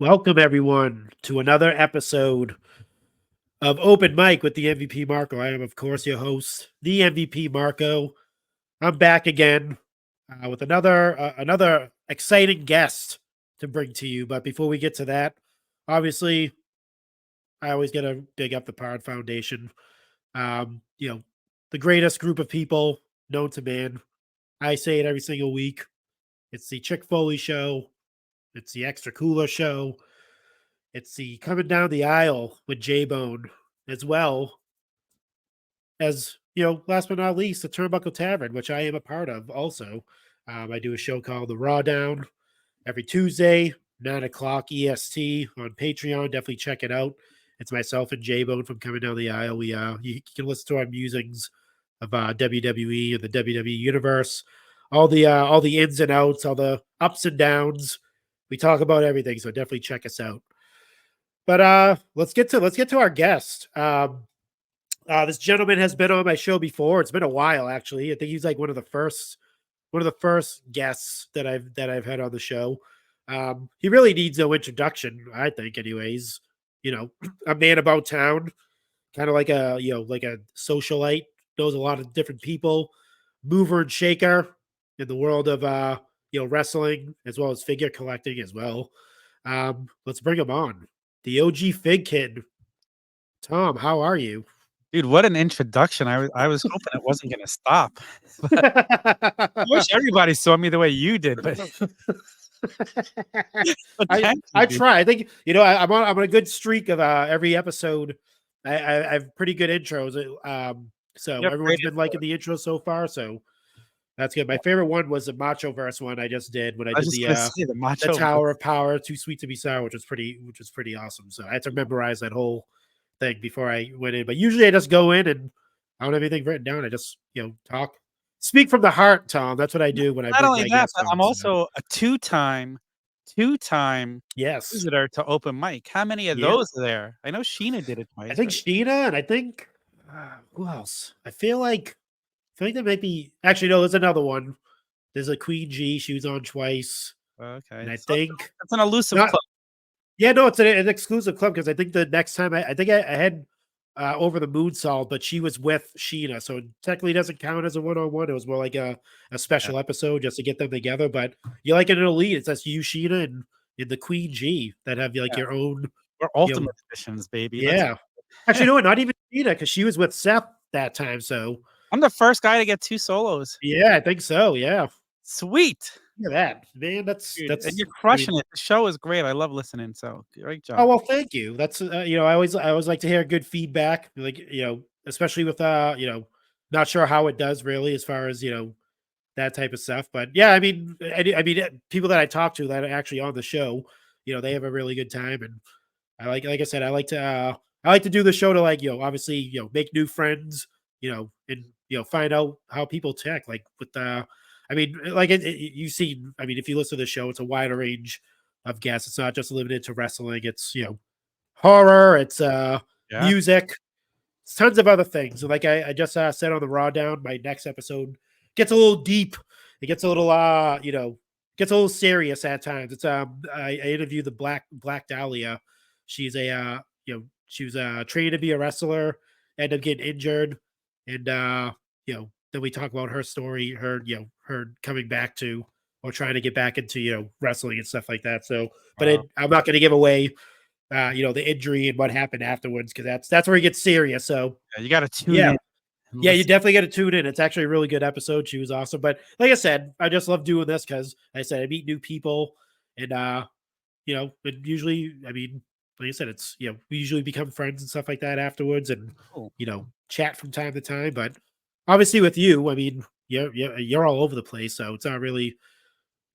Welcome, everyone, to another episode of Open Mic with the MVP Marco. I am, of course, your host, the MVP Marco. I'm back again with another exciting guest to bring to you. But before we get to that, obviously, I always got to big up the Pod Foundation. Um, you know, the greatest group of people known to man. I say it every single week. It's the Chick Foley Show. It's the Extra Cooler Show. It's the coming down the aisle with J Bone, as well as, last but not least, the Turnbuckle Tavern, which I am a part of also. I do a show called The Raw Down every Tuesday, 9 o'clock EST on Patreon. Definitely check it out. It's myself and J Bone from Coming Down the Aisle. You can listen to our musings of WWE and the WWE universe, all the ins and outs, all the ups and downs. We talk about everything, so definitely check us out. But let's get to our guest. This gentleman has been on my show before. It's been a while, actually. I think he's like one of the first guests that I've had on the show. He really needs no introduction, I think. Anyways, a man about town, kind of like a socialite, knows a lot of different people, mover and shaker in the world of wrestling as well as figure collecting as well. Let's bring him on. The OG Fig Kid. Tom, how are you? Dude, what an introduction. I was hoping it wasn't gonna stop. I wish everybody saw me the way you did, but I thank you, I dude. try. I think I'm on a good streak of every episode. I have pretty good intros. So You have everyone's great been info. liking the intro so far. So that's good. My favorite one was the Macho Verse one I just did when I I was did just gonna say the the macho Tower of Power, Too Sweet to Be Sour, which was pretty awesome. So I had to memorize that whole thing before I went in. But usually I just go in and I don't have anything written down. I just talk, speak from the heart, Tom. That's what I do when I Not bring only my that, guests but I'm on. So also a two-time yes, visitor to open mic. How many of yeah. those are there? I know Sheena did it I twice, think but Sheena and I think who else? I feel like there might be actually no. There's another one. There's a Queen G. She was on twice, and okay. I So think it's an elusive not. club. Yeah, no, it's an exclusive club because I think the next time I think I had over the moon salt, but she was with Sheena, so it technically doesn't count as a one-on-one. It was more like a Yeah, special episode just to get them together. But you like an elite, it's just you, Sheena, and the Queen G that have like yeah. your own, We're you know, ultimate editions, baby. Let's yeah. Actually, no, not even Sheena because she was with Seth that time. So I'm the first guy to get 2 solos. yeah, I think so. Yeah, Sweet. look at that, man. That's Dude, and that's. you're I mean, crushing it. The show is great. I love listening, so great oh, job. well, thank you. That's, I always like to hear good feedback, like, especially with, not sure how it does really as far as, that type of stuff. But yeah, people that I talk to that are actually on the show, they have a really good time. And like I said, I like to do the show to like, obviously, make new friends, and, find out how people tech like with, like you see, if you listen to the show, it's a wider range of guests. It's not just limited to wrestling. It's, horror, it's Yeah. music, it's tons of other things. And like I just said on the Raw Down, my next episode gets a little deep. It gets a little gets a little serious at times. It's I interviewed the Black Dahlia. She's she was trained to be a wrestler, ended up getting injured, and then we talk about her story, her coming back to or trying to get back into wrestling and stuff like that. So, but Wow. I'm not going to give away the injury and what happened afterwards because that's where it gets serious. So Yeah, you gotta tune yeah, in and yeah, you listen. definitely got to tune in. It's actually a really good episode. She was awesome. But like I said, I just love doing this because I said I meet new people and but usually, like I said, it's we usually become friends and stuff like that afterwards and Cool. chat from time to time. But obviously with you, you're all over the place. So it's not really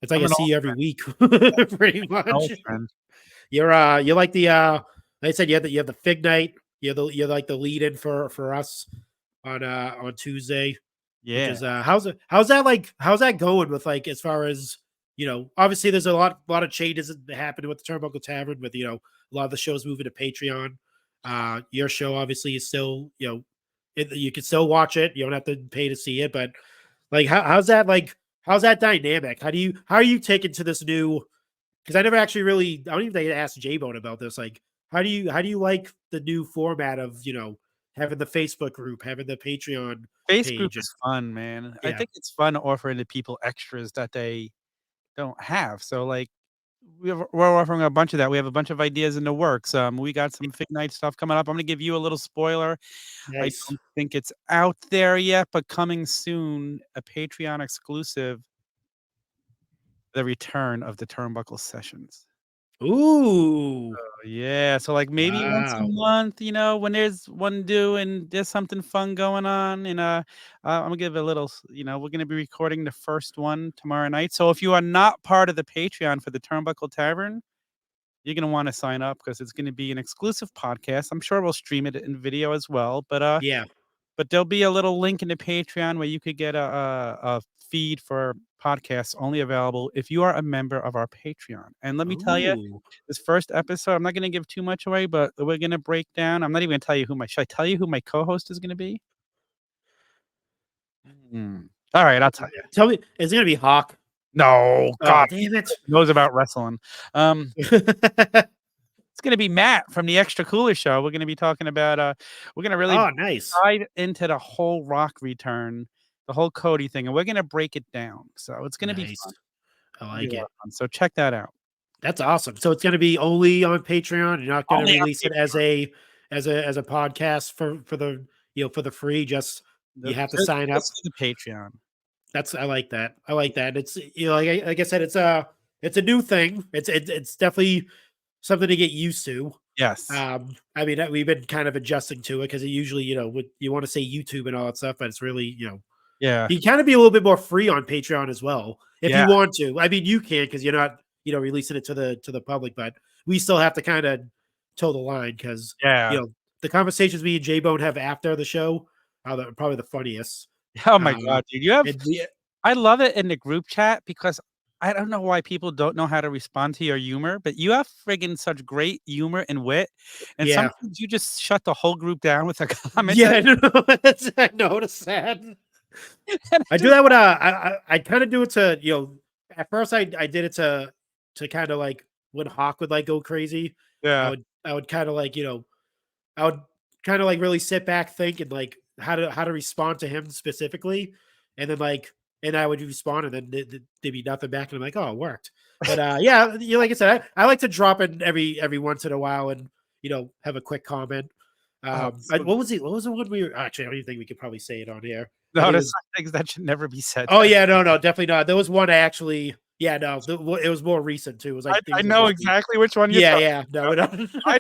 it's like I'm I an see old you every friend. week pretty An much. old friend. You're like the like I said, you have the Fig Night. You're like the lead in for us on Tuesday, which Yeah. is how's that going with like as far as obviously there's a lot of changes that happened with the Turnbuckle Tavern with a lot of the shows moving to Patreon. Your show obviously is still you can still watch it. You don't have to pay to see it, but like how's that dynamic? How are you taking to this new because I never actually really, I don't even think I asked J-Bone about this. Like, how do you like the new format of, having the Facebook group, having the Patreon Face group page? And is fun, man. I yeah, think it's fun offering to people extras that they don't have. So, like, we're offering a bunch of that. We have a bunch of ideas in the works. We got some Fig Night stuff coming up. I'm gonna give you a little spoiler. I nice. don't think it's out there yet, but coming soon, a Patreon exclusive, the return of the Turnbuckle Sessions. Ooh, Yeah, so, like, maybe once a wow. month, when there's one due and there's something fun going on, and, I'm gonna give a little we're gonna be recording the first one tomorrow night, so if you are not part of the Patreon for the Turnbuckle Tavern, you're gonna wanna sign up because it's gonna be an exclusive podcast. I'm sure we'll stream it in video as well, Yeah. but there'll be a little link in the Patreon where you could get a feed for podcasts only available if you are a member of our Patreon, and let me tell you, Ooh. this first episode, I'm not gonna give too much away, but we're gonna break down I'm not even gonna tell you who my should I tell you who my co-host is gonna be? Alright, I'll tell you. Tell me, is it gonna be Hawk? No, Oh, God, damn it. knows about wrestling. It's gonna be Matt from the Extra Cooler Show. We're gonna be talking about, we're gonna really Oh, nice. dive into the whole Rock return, the whole Cody thing, and we're gonna break it down. So it's gonna be Nice. fun. I It'll be like a lot it. of fun. So check that out. That's awesome. So it's gonna be only on Patreon. You're not gonna Only on release it as a podcast for the for the free. Just the you have to just sign up. just the Patreon. I like that. I like that. It's like I said, it's a new thing. It's definitely something to get used to. Yes. I mean, we've been kind of adjusting to it because it usually, you want to say YouTube and all that stuff, but it's really, Yeah. you can kind of be a little bit more free on Patreon as well if Yeah. you want to. I mean, you can because you're not, releasing it to the public, but we still have to kind of toe the line because Yeah. the conversations me and J Bone have after the show are probably the funniest. Oh my Um, god, dude. You have and we, I love it in the group chat because I don't know why people don't know how to respond to your humor, but you have friggin' such great humor and wit, and yeah, sometimes you just shut the whole group down with a comment yeah, that I know. I noticed that. and I I do just that with I kind of do it to at first I did it to kind of like when Hawk would like go crazy. yeah. I would kind of like I would kind of like really sit back, think, and like how to respond to him specifically, and then and I would respond, and then there'd be nothing back, and I'm like, oh, it worked. But yeah, like I said, I like to drop in every once in a while, and have a quick comment. Oh, so What was it? What was the one we were actually? I don't even think we could probably say it on here. I no, think it there's was. some things that should never be said. Oh yeah, no, definitely not. There was one I actually. Yeah, no, it was more recent too. It was like I things like know this. exactly which one you're Yeah, talking yeah, no, about. no. I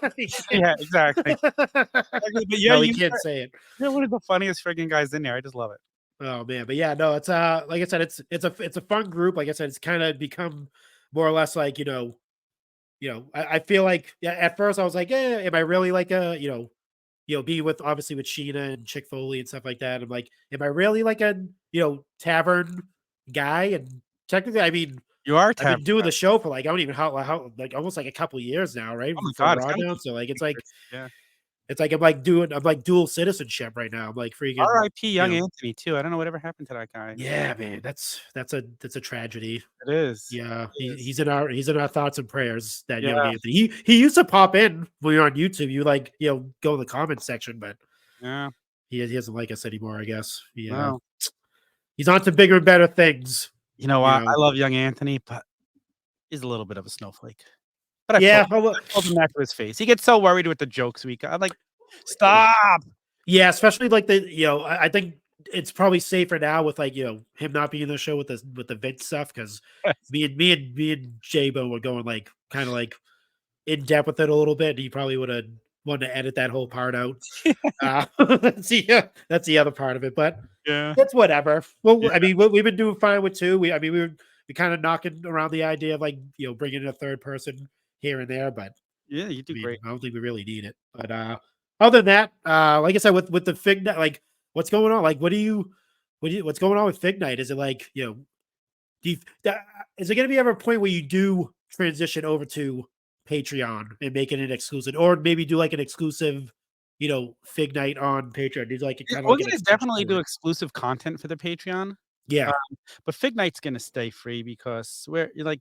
yeah, exactly. Exactly, but yeah, No, we can't say it. you're one of the funniest friggin' guys in there. I just love it. Oh man, but yeah, no, it's like I said, it's a fun group. Like I said, it's kind of become more or less like I feel like yeah. At first, I was like, yeah, am I really like a being with obviously with Sheena and Chick Foley and stuff like that. I'm like, am I really like a tavern guy? And technically, I mean, You are I've been tapped. doing the show for like I don't even how like almost like a couple of years now, right? Oh my For god, it's Raw gotta now, be so like 3 years. Yeah. it's like I'm like dual citizenship right now. I'm like freaking R.I.P. Young Anthony too. I don't know whatever happened to that guy. yeah, man. That's a tragedy. It is. Yeah, It is. he's in our thoughts and prayers. That young Yeah, Anthony. He used to pop in when you're on YouTube. You like go in the comment section, but yeah. he doesn't like us anymore. I guess. Yeah, No. he's on to bigger and better things. You know You what? I know. love young Anthony, but he's a little bit of a snowflake. But Yeah. I told him that to his face. He gets so worried with the jokes we got. I'm like, "Stop." Yeah, especially like the I think it's probably safer now with like him not being in the show with the Vince stuff because me and J-Bo were going like kind of like in depth with it a little bit. He probably would have wanted to edit that whole part out. That's the other part of it, but Yeah. it's whatever. Well, Yeah. I mean, we've been doing fine with two. I mean, we kind of knocking around the idea of like bringing in a third person here and there, but Yeah, you I do mean, great. I don't think we really need it. But other than that, like I said, with the Fig Night, like what's going on? Like, what's going on with Fig Night? Is it like do you, is it going to be ever a point where you do transition over to Patreon and make it an exclusive, or maybe do like an exclusive, Fig Night on Patreon? Do like it Yeah, kind of we're like an gonna extension definitely to do it? exclusive content for the Patreon, Yeah, but Fig Night's gonna stay free because we're like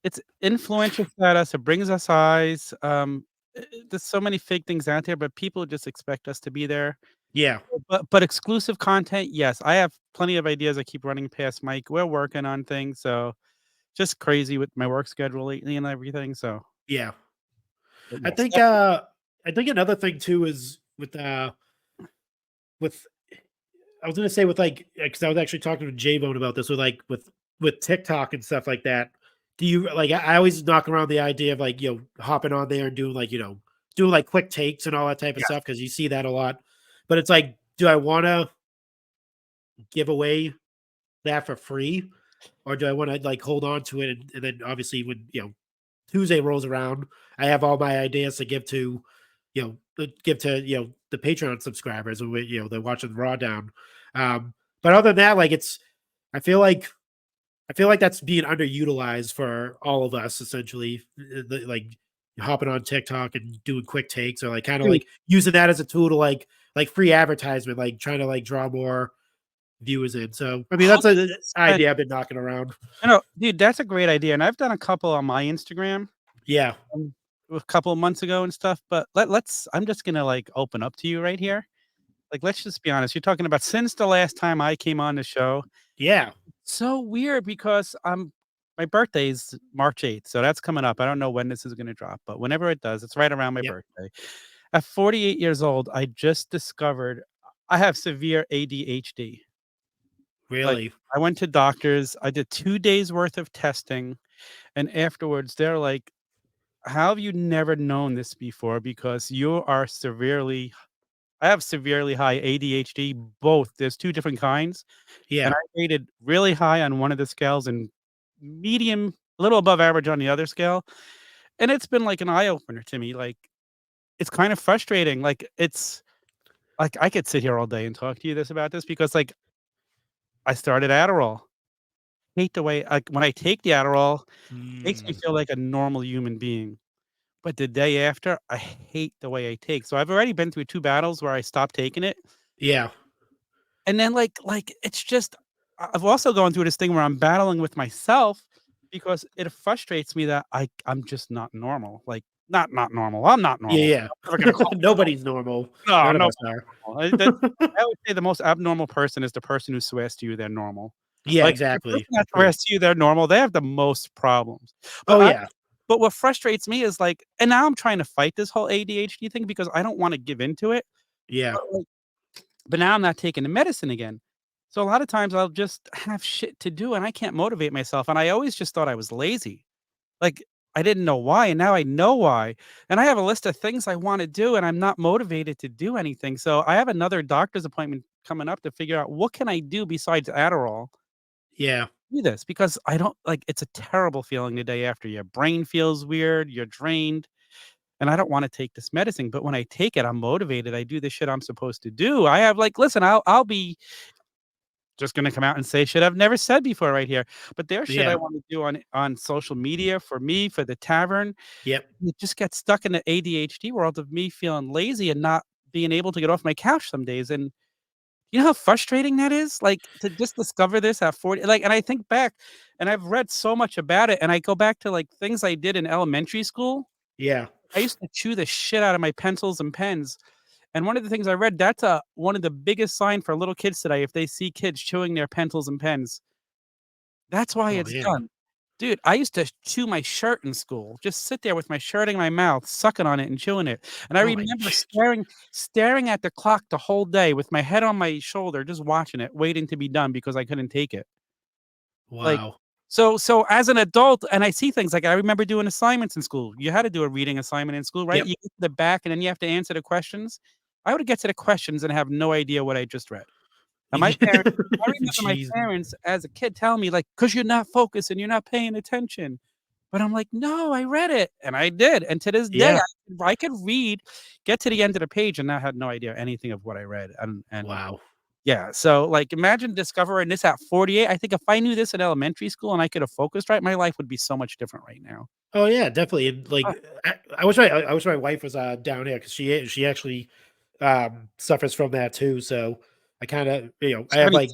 it's influential status, it brings us eyes, there's so many fake things out there, but people just expect us to be there. Yeah. But exclusive content, yes, I have plenty of ideas I keep running past Mike. We're working on things, so just crazy with my work schedule lately and everything, so Yeah. but I yes, think I think another thing too is with I was gonna say with like because I was actually talking to J Bone about this with like with TikTok and stuff like that. Do you like I always knock around the idea of like hopping on there and doing like doing like quick takes and all that type of yes. stuff because you see that a lot. But it's like, do I want to give away that for free, or do I want to like hold on to it and then obviously when Tuesday rolls around, I have all my ideas to give to give to the Patreon subscribers who they're watching Raw down. But other than that, like I feel like I feel like that's being underutilized for all of us essentially, like hopping on TikTok and doing quick takes or like kind of Dude, like using that as a tool to like free advertisement, like trying to like draw more viewers in. So I mean that's an 100%. idea I've been knocking around. No, dude, that's a great idea, and I've done a couple on my Instagram, Yeah. um, a couple of months ago and stuff, but let's I'm just gonna, like, open up to you right here. Like, let's just be honest, you're talking about since the last time I came on the show, Yeah. so weird because, my birthday's March 8th, so that's coming up. I don't know when this is gonna drop, but whenever it does, it's right around my Yep. birthday. At 48 years old, I just discovered I have severe ADHD. Like, Really. I went to doctors, I did 2 days worth of testing, and afterwards, they're like, "How have you never known this before? Because you are severely" I have severely high ADHD, both. There's 2 different kinds, and Yeah. I rated really high on one of the scales and medium, a little above average on the other scale, and it's been like an eye opener to me, like, it's kind of frustrating, like, it's like, I could sit here all day and talk to you about this because, like, I started Adderall. Hate the way like, when I take the Adderall, makes me Mm, feel like a normal human being, but the day after, I hate the way I take, so I've already been through 2 battles where I stopped taking it. yeah. And then, it's just I've also gone through this thing where I'm battling with myself because it frustrates me that I'm just not normal, like, not normal, I'm not normal. Yeah, I'm never gonna yeah. call Nobody's normal. no, None of no us are. normal. That I would say the most abnormal person is the person who swears to you they're normal. Yeah, Like, the person exactly. that True. swears to you they're normal, they have the most problems. But Oh, I yeah. but what frustrates me is, like and now I'm trying to fight this whole ADHD thing because I don't wanna give into it, Yeah. but, like but now I'm not taking the medicine again. So a lot of times I'll just have shit to do and I can't motivate myself. And I always just thought I was lazy. Like I didn't know why. And now I know why. And I have a list of things I want to do and I'm not motivated to do anything. So I have another doctor's appointment coming up to figure out what can I do besides Adderall Yeah. to do this because I don't like it's a terrible feeling the day after. Your brain feels weird, you're drained, and I don't wanna take this medicine, but when I take it, I'm motivated, I do the shit I'm supposed to do. I have like listen, I'll be just gonna come out and say shit I've never said before right here, but there's shit I Yeah. wanna do on social media for me, for the tavern. Yep. It just gets stuck in the ADHD world of me feeling lazy and not being able to get off my couch some days, and you know how frustrating that is? Like, to just discover this at 40 like, and I think back, and I've read so much about it, and I go back to, like, things I did in elementary school. Yeah. I used to chew the shit out of my pencils and pens, and one of the things I read, that's one of the biggest sign for little kids today, if they see kids chewing their pencils and pens. That's why Oh, it's man. done. Dude, I used to chew my shirt in school, just sit there with my shirt in my mouth, sucking on it and chewing it, and I Oh, my remember staring at the clock the whole day with my head on my shoulder, just watching it, waiting to be done because I couldn't take it. Like, wow. so as an adult and I see things like I remember doing assignments in school. You had to do a reading assignment in school, right? Yep. You get to the back and then you have to answer the questions. I would get to the questions and have no idea what I just read. And my parents I remember my Jeez. parents as a kid telling me like, "'Cause you're not focused and you're not paying attention." But I'm like, "No, I read it." And I did. And to this day, Yeah. I could read, get to the end of the page, and I had no idea anything of what I read. And Wow. yeah, so, like, imagine discovering this at 48. I think if I knew this in elementary school and I could have focused right, my life would be so much different right now. Oh, yeah, definitely, and, Uh, like, I wish my wife was, down here because she actually, suffers from that too, so I kinda I have, sorry. like,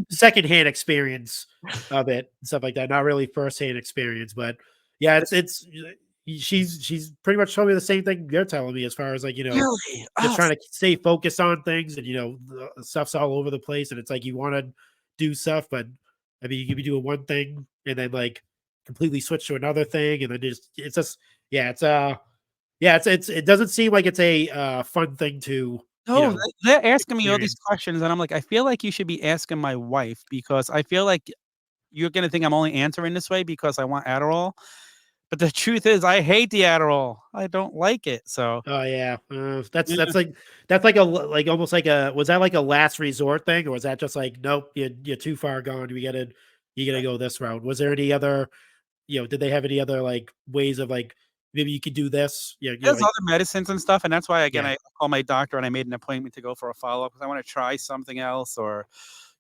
secondhand experience of it and stuff like that, not really firsthand experience, but, Yeah, she's pretty much told me the same thing you're telling me as far as like, Really? just Oh, trying to stay focused on things and the stuff's all over the place and it's like you want to do stuff, but I mean you could be doing one thing and then like completely switch to another thing and then it's just yeah, it doesn't seem like it's a fun thing to, you no, know, they're asking me all these experience. questions, and I'm like, "I feel like you should be asking my wife because I feel like you're gonna think I'm only answering this way because I want Adderall." But the truth is I hate the Adderall. I don't like it, so Oh yeah, that's yeah. like almost like a was that like a last resort thing or was that just like nope you're too far gone you gotta go this route? Was there any other did they have any other like ways of like maybe you could do this? Yeah, There's like other medicines and stuff, and that's why, again, yeah, I called my doctor and I made an appointment to go for a follow-up because I wanna try something else or,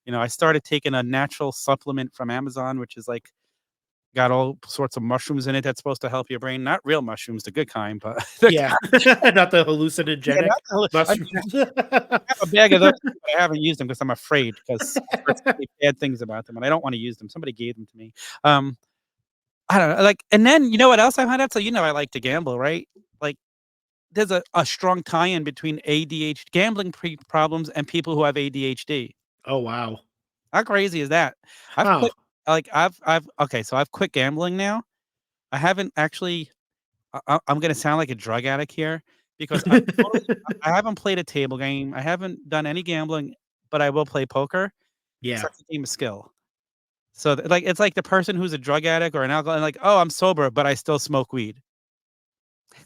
I started taking a natural supplement from Amazon, which is, like, got all sorts of mushrooms in it that's supposed to help your brain. Not real mushrooms, the good kind, but the yeah, not the yeah, hallucinogenic not the I mean, mushrooms. I have a bag of those, but I haven't used them because 'cause I'm afraid because I've heard so many bad things about them, and I don't wanna use them. Somebody gave them to me. Um, I don't know, like and then you know what else I found out? So, I like to gamble, right? Like, there's a strong tie-in between ADHD gambling problems and people who have ADHD. Oh wow, How crazy is that? I've huh? quit I've okay, so I've quit gambling now. I haven't actually I'm gonna sound like a drug addict here because I haven't played a table game. I haven't done any gambling, but I will play poker because Yeah, that's a game of skill. So, like, it's like the person who's a drug addict or an alcoholic, like, "Oh, I'm sober, but I still smoke weed."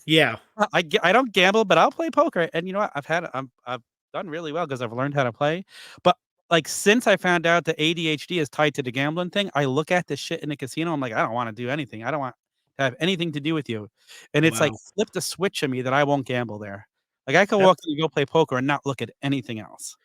yeah, I don't gamble, but I'll play poker, and you know what? I've done really well because 'cause I've learned how to play, but, like, since I found out that ADHD is tied to the gambling thing, I look at this shit in the casino, I'm like, "I don't wanna do anything. I don't want to have anything to do with you," and it's, like, wow. flipped a switch in me that I won't gamble there. Like, I can walk That's in and go play poker and not look at anything else.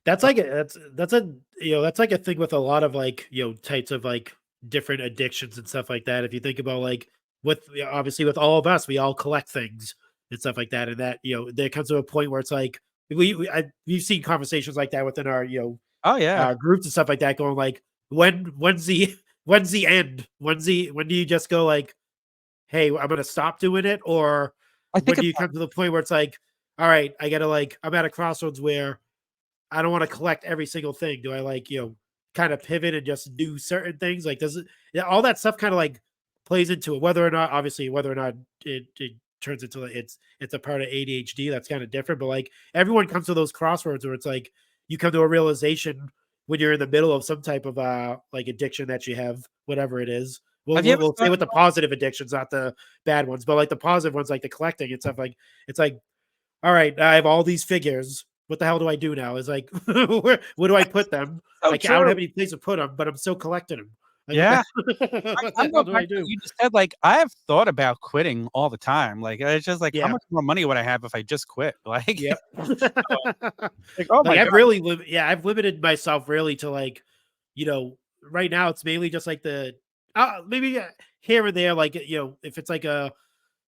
That's like that's a that's like a thing with a lot of like, types of like different addictions and stuff like that. If you think about like with obviously with all of us, we all collect things and stuff like that. And that, there comes to a point where it's like we've seen conversations like that within our, Oh, yeah. groups and stuff like that going like, when's the when's the end? When do you just go like, hey, I'm gonna stop doing it? Or I think when do it's you come to the point where it's like, all right, I gotta like I'm at a crossroads where I don't want to collect every single thing. Do I like, kind of pivot and just do certain things? Like, does it, yeah, all that stuff kind of like plays into it, whether or not, obviously, whether or not it turns into it's a part of ADHD, that's kind of different. But like, everyone comes to those crossroads where it's like you come to a realization when you're in the middle of some type of like addiction that you have, whatever it is. We'll, have you we'll, ever we'll say thought with the positive addictions, not the bad ones, but like the positive ones, like the collecting and stuff. Like, it's like all right, I have all these figures. What the hell do I do now? Is like, where do I put them? so I don't true. have any place to put them, but I'm still collecting them. Like, what Yeah. what I'm the hell going do back I to what do? you just said, like, I have thought about quitting all the time, like, it's just like, how Yeah, much more money would I have if I just quit? Like yeah. like, oh Like my I've god. really I've limited myself really to like, right now it's mainly just like the maybe here and there, like if it's like a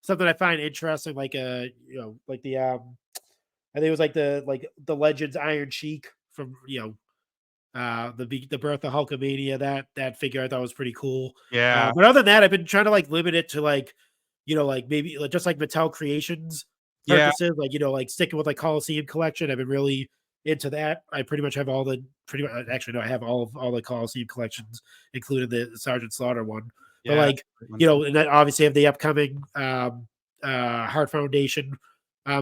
something I find interesting, like like the I think it was like the Legends Iron Sheik from the birth of Hulkamania, that figure I thought was pretty cool. Yeah. But other than that, I've been trying to like limit it to like, like maybe like, just like Mattel Creations Yeah. purchases, like like sticking with like Coliseum collection. I've been really into that. I pretty much have all the pretty much actually no, I have all the Coliseum collections, including the Sergeant Slaughter one. But Yeah. like, Great one too. and then obviously have the upcoming Heart Foundation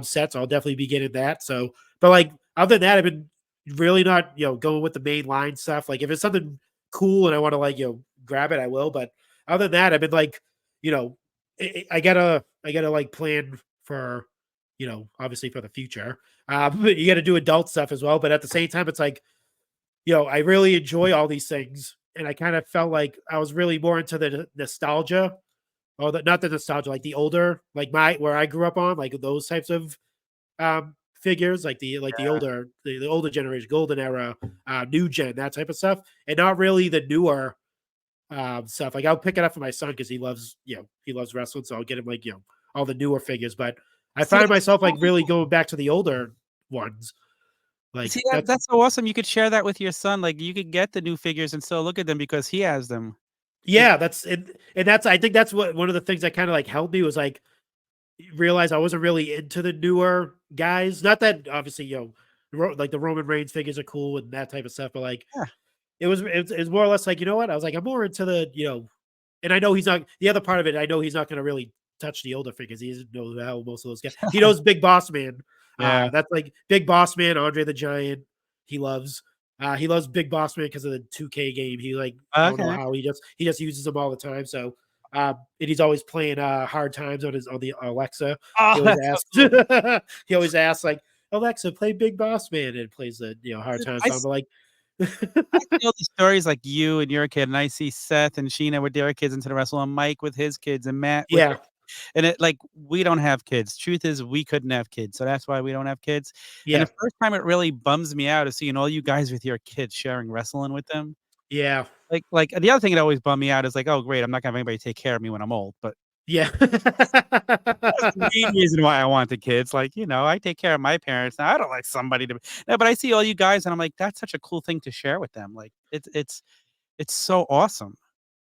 sets. I'll definitely be getting that. So, but like other than that, I've been really not, going with the main line stuff. Like if it's something cool and I want to like, grab it, I will. But other than that, I've been like, you know, I gotta like plan for, obviously for the future. You gotta do adult stuff as well. But at the same time, it's like, I really enjoy all these things. And I kind of felt like I was really more into the nostalgia or not the nostalgia, like the older, like where I grew up on, like those types of figures like the older generation, golden era, new gen, that type of stuff, and not really the newer stuff. Like I'll pick it up for my son because he loves wrestling, so I'll get him like all the newer figures. But I See, find that's myself like so really going back to the older ones. Like see, that's that's so awesome, you could share that with your son, like, you could get the new figures and still look at them because he has them. Yeah, that's and that's I think that's what one of the things that kind of like helped me was like realize I wasn't really into the newer guys. Not that obviously, like the Roman Reigns figures are cool and that type of stuff, but like Yeah. it was more or less like, you know what? I was like, I'm more into and I know he's not the other part of it. I know he's not going to really touch the older figures. He doesn't know how most of those guys. He knows Big Boss Man. Yeah. That's like Big Boss Man, Andre the Giant. He loves. He loves Big Boss Man because of the 2K game. He like I don't know Okay. how he just uses them all the time. So and he's always playing hard times on the Alexa. He Oh, always that's so asks. cool. He always asks like Alexa, play Big Boss Man, and it plays the hard Dude, time song. But like, I see all these stories like you and your kid, and I see Seth and Sheena with their kids into the wrestle, and Mike with his kids, and Matt with yeah, and it like we don't have kids. Truth is, we couldn't have kids, so that's why we don't have kids. And the yeah, first time it really bums me out is seeing all you guys with your kids sharing wrestling with them. yeah, Like the other thing that always bummed me out is like, oh great, I'm not gonna have anybody take care of me when I'm old, but yeah. that's the main reason why I want the kids. Like, I take care of my parents. Now I don't like somebody to no, but I see all you guys and I'm like, that's such a cool thing to share with them. Like it's so awesome.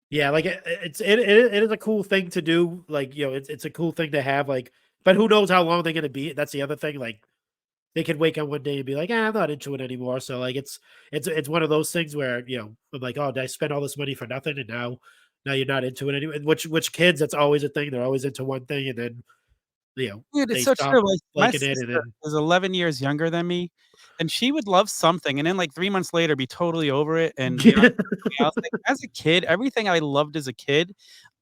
Yeah, like it is a cool thing to do. Like, it's a cool thing to have. Like, but who knows how long they're gonna be? That's the other thing. Like, they could wake up one day and be like, I'm not into it anymore. So like, it's one of those things where I'm like, oh, did I spend all this money for nothing? And now you're not into it anymore. Which kids? That's always a thing. They're always into one thing, and then Dude, it's they so stop true. Like, my liking it, and sister then is 11 years younger than me, and she would love something, and then, like, 3 months later, be totally over it, and, something else. Like, as a kid, everything I loved as a kid,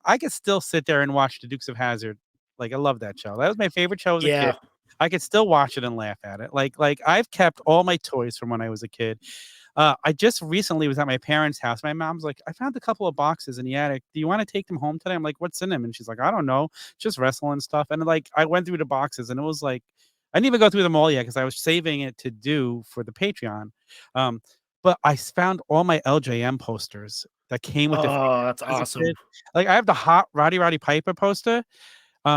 I could still sit there and watch The Dukes of Hazzard. Like, I love that show. That was my favorite show as a kid. yeah. I could still watch it and laugh at it. Like, I've kept all my toys from when I was a kid. I just recently was at my parents' house. My mom's like, "I found a couple of boxes in the attic. Do you wanna take them home today?" I'm like, "What's in them?" And she's like, "I don't know, just wrestling stuff." And, like, I went through the boxes, and it was like I didn't even go through them all yet because I was saving it to do for the Patreon. Um, but found all my LJM posters that came with the Oh, that's as a awesome. kid. Like, I have the Hot Roddy Piper poster,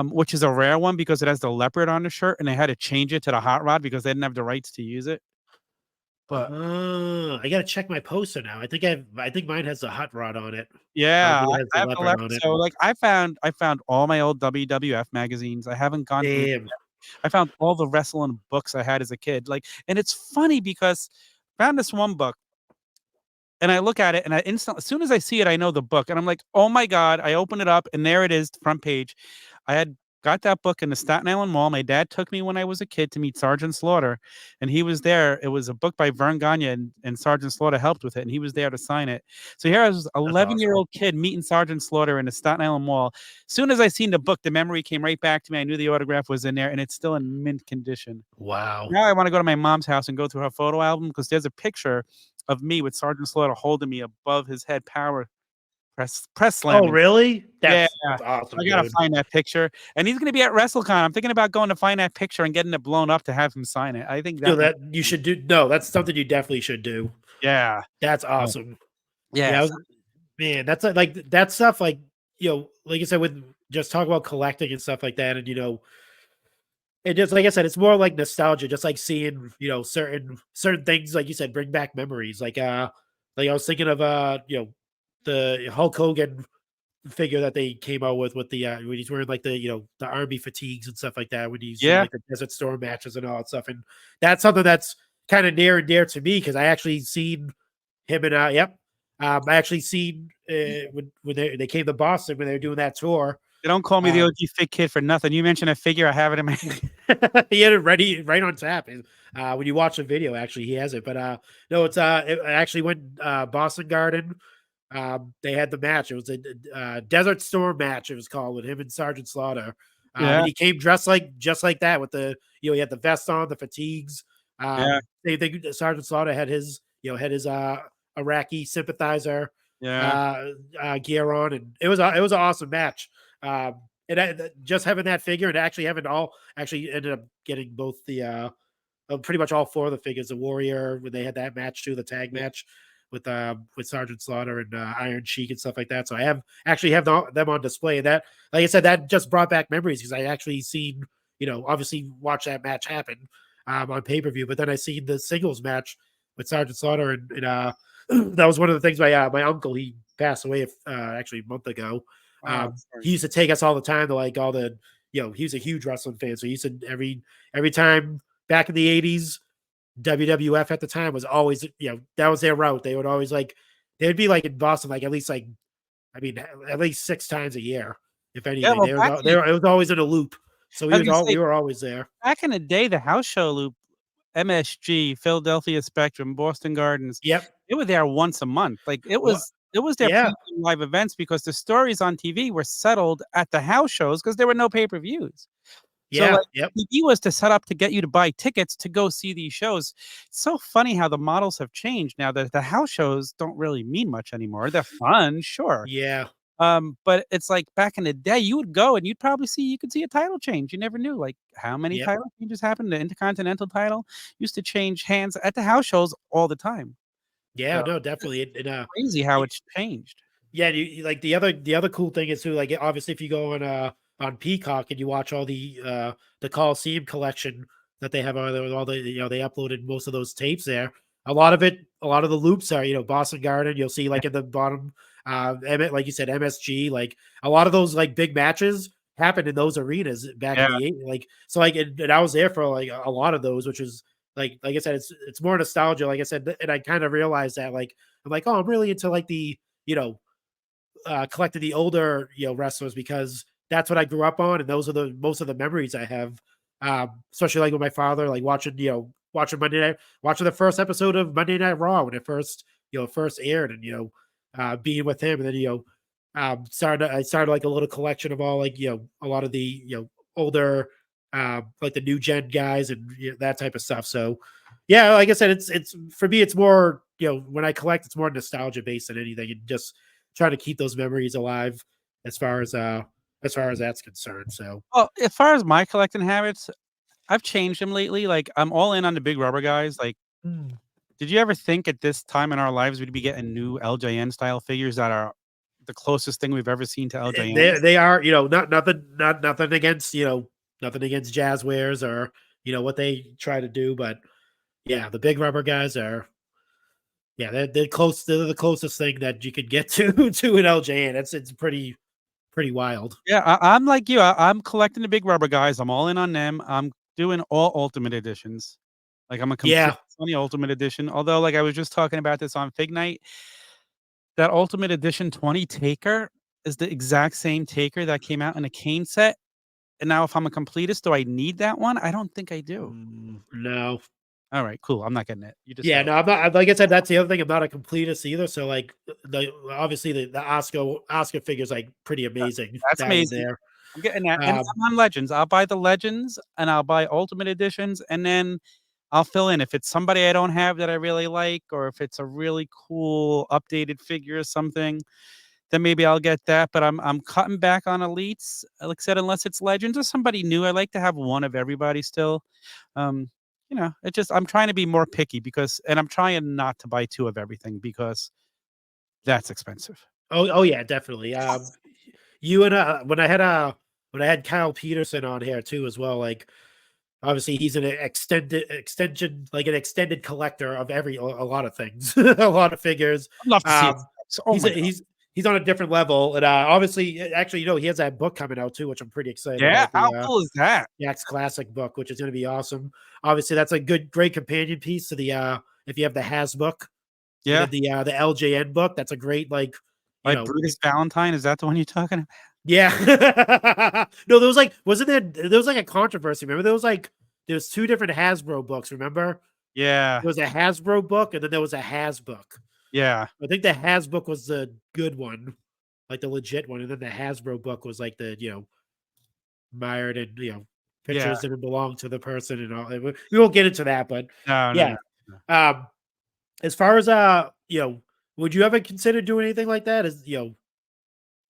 which is a rare one because it has the leopard on the shirt, and they had to change it to the Hot Rod because they didn't have the rights to use it. But I gotta check my poster now. I think mine has a hot rod on it. I don't yeah, think it has I the have the leopard leopard. on it. So, like, I found all my old WWF magazines. I haven't gone through them Damn. yet. I found all the wrestling books I had as a kid, like and it's funny because found this one book and I look at it and I instantly as soon as I see it, I know the book, and I'm like, "Oh my god." I open it up and there it is, front page. I had got that book in the Staten Island Mall. My dad took me when I was a kid to meet Sergeant Slaughter, and he was there. It was a book by Vern Gagne, and Sergeant Slaughter helped with it, and he was there to sign it. So here I was, That's awesome. 11-year-old kid meeting Sergeant Slaughter in the Staten Island Mall. Soon as I seen the book, the memory came right back to me. I knew the autograph was in there, and it's still in mint condition. Wow. Now I wanna go to my mom's house and go through her photo album because there's a picture of me with Sergeant Slaughter holding me above his head, power press Oh, slamming. really? Yeah, That's so awesome, I gotta dude. find that picture, and he's gonna be at WrestleCon. I'm thinking about going to find that picture and getting it blown up to have him sign it. I think No, that would that you should do. No, that's something you definitely should do. yeah. That's Oh, awesome. Yeah, yes. man, that's like that stuff. Like like you said, with just talk about collecting and stuff like that, and it just like I said, it's more like nostalgia, just like seeing certain things, like you said, bring back memories. Like I was thinking of the Hulk Hogan figure that they came out with the when he's wearing like the army fatigues and stuff like that when he's in Yeah, like the Desert Storm matches and all that stuff, and that's something that's kind of near and dear to me because I actually seen him and yep, I actually seen when they came to Boston when they were doing that tour. they don't call me the Um, OG Fit Kid for nothing. You mentioned a figure, I have it in my he had it ready right on tap. When you watch the video, actually, he has it. But no, it actually went Boston Garden. They had the match. It was a Desert Storm match. It was called with him and Sergeant Slaughter. And Yeah, he came dressed like just like that with he had the vest on, the fatigues. yeah, Same thing. Sergeant Slaughter had his Iraqi sympathizer yeah. uh, gear on, and it was an awesome match. And just having that figure and actually having actually ended up getting both the pretty much all four of the figures. The Warrior when they had that match too, the tag match with Sergeant Slaughter and Iron Sheik and stuff like that. So I actually have them on display. And that, like I said, that just brought back memories because I actually seen obviously watch that match happen on pay per view, but then I seen the singles match with Sergeant Slaughter and that was one of the things my uncle passed away actually a month ago. Oh, sorry. He used to take us all the time to like all the he was a huge wrestling fan, so he used to every time back in the '80s. WWF at the time was always, that was their route. They would always like, they'd be like in Boston, like at least like, I mean, at least 6 times a year, if Yeah, anything. well, back in the It was always in a loop. So I was gonna we say, were always there. back in the day, the house show loop, MSG, Philadelphia Spectrum, Boston Gardens, Yep. they were there once a month. Like, Well, it was their yeah, premium live events because the stories on TV were settled at the house shows because there were no pay-per-views. So, yeah, like, yep, TV was to set up to get you to buy tickets to go see these shows. It's so funny how the models have changed now that the house shows don't really mean much anymore. They're fun, sure. yeah, But it's like back in the day, you would go and you could see a title change. You never knew, like, how many yep, title changes happened. The Intercontinental title used to change hands at the house shows all the time. yeah. So, No, definitely. crazy how it's changed. Yeah, like the other cool thing is too, like obviously if you go on Peacock and you watch all the Coliseum collection that they have on there with all the they uploaded most of those tapes there. A lot of the loops are Boston Garden. You'll see like at the bottom, like you said MSG. Like a lot of those like big matches happened in those arenas back in Yeah. the '80s. Like so like and I was there for like a lot of those, which is like I said, it's more nostalgia. Like I said, and I kind of realized that like I'm like, oh, I'm really into like the you know collected the older wrestlers because that's what I grew up on, and those are the most of the memories I have. Especially like with my father, like watching watching Monday night, watching the first episode of Monday Night Raw when it first first aired, and being with him, and then I started like a little collection of all like a lot of the older like the new gen guys and that type of stuff. So yeah, like I said, it's for me, it's more when I collect, it's more nostalgia based than anything, and just try to keep those memories alive as far as that's concerned. So Well, as far as my collecting habits, I've changed them lately. Like, I'm all in on the big rubber guys. Like, did you ever think at this time in our lives we'd be getting new LJN style figures that are the closest thing we've ever seen to LJNs? they are not nothing against nothing against Jazzwares or what they try to do, but yeah, the big rubber guys are they're close. They're the closest thing that you could get to an LJN. It's pretty wild. Yeah, I'm like you. I'm collecting the big rubber guys. I'm all in on them. I'm doing all Ultimate Editions. Like, I'm a complete Yeah. on the Ultimate Edition. Although, like, I was just talking about this on Fig Night, that Ultimate Edition 20 Taker is the exact same Taker that came out in a Kane set. And now if I'm a completist, do I need that one? I don't think I do. No. Alright, cool. I'm not getting it. You just Yeah, sell it. no, I'm not. Like I said, that's the other thing. I'm not a completist either. So like the obviously the Oscar figure's like pretty amazing That's that one amazing. there. I'm getting that, and Um, I'm on Legends. I'll buy the Legends, and I'll buy Ultimate Editions, and then I'll fill in. If it's somebody I don't have that I really like, or if it's a really cool updated figure or something, then maybe I'll get that, but I'm cutting back on Elites, like I said, unless it's Legends or somebody new. I like to have one of everybody still. Um, it just I'm trying to be more picky because and I'm trying not to buy 2 of everything because that's expensive. oh yeah, definitely. You and when I had Kyle Peterson on here too as well. Like obviously he's an an extended collector of a lot of things, a lot of figures. I'd love to see it. Um, Oh my god. he's on a different level, and obviously, actually, he has that book coming out too, which I'm pretty excited Yeah, about. how The cool is that? Jack's Classic book, which is going to be awesome. Obviously, that's a great companion piece to the if you have the Has book and Yeah, then the LJN book, that's a great like you by know Brutus Valentine, is that the one you're talking about? yeah. No, there was like there was like a controversy. Remember there was two different Hasbro books. Remember Yeah, there was a Hasbro book and then there was a Has book. yeah, I think the Has book was the good one, like the legit one, and then the Hasbro book was like the mired and yeah. pictures didn't belong to the person and all. We won't get into that, but No, no, yeah. no, no. Um, as far as would you ever consider doing anything like that? As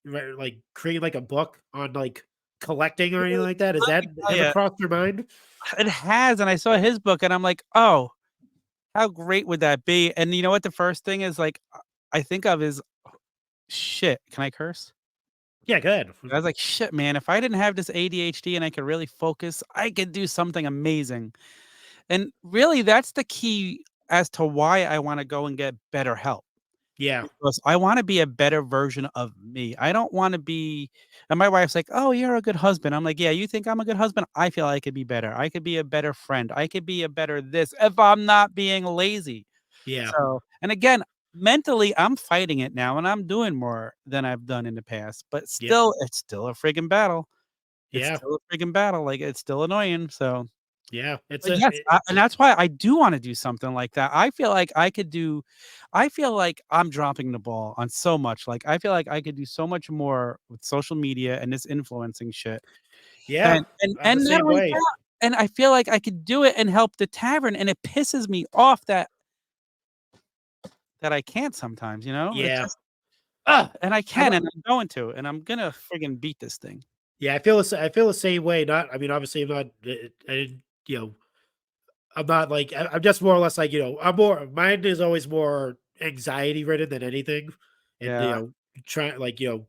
like creating like a book on like collecting or anything like that? Is Let that me tell ever you, crossed your mind? it has, and I saw his book, and I'm like, "Oh, how great would that be?" And you know what the first thing is, like, I think of is, "Shit." Can I curse? Yeah, good. I was like, "Shit, man, if I didn't have this ADHD and I could really focus, I could do something amazing." And really, that's the key as to why I wanna go and get better help. Yeah. because I wanna be a better version of me. I don't wanna be and my wife's like, "Oh, you're a good husband." I'm like, "Yeah, you think I'm a good husband? I feel I could be better. I could be a better friend. I could be a better this if I'm not being lazy." Yeah. So and again, mentally, I'm fighting it now, and I'm doing more than I've done in the past, but Yep. still, it's still a friggin' battle. It's Yeah. still a friggin' battle, like, it's still annoying, so Yeah. It's but a yes, and that's why I do wanna do something like that. I feel like I'm dropping the ball on so much, like, I feel like I could do so much more with social media and this influencing shit, yeah. I'm the and not same only way. that, and I feel like I could do it and help the tavern, and it pisses me off that I can't sometimes, you know? It's Yeah. just, ugh, and I I'm can, and I'm going to, and I'm gonna friggin' beat this thing. Yeah, I feel the same way. Not, I mean, obviously, I'm not. I didn't, I'm not like. I'm just more or less like, I'm more. Mine is always more anxiety ridden than anything, and Yeah. try like Let me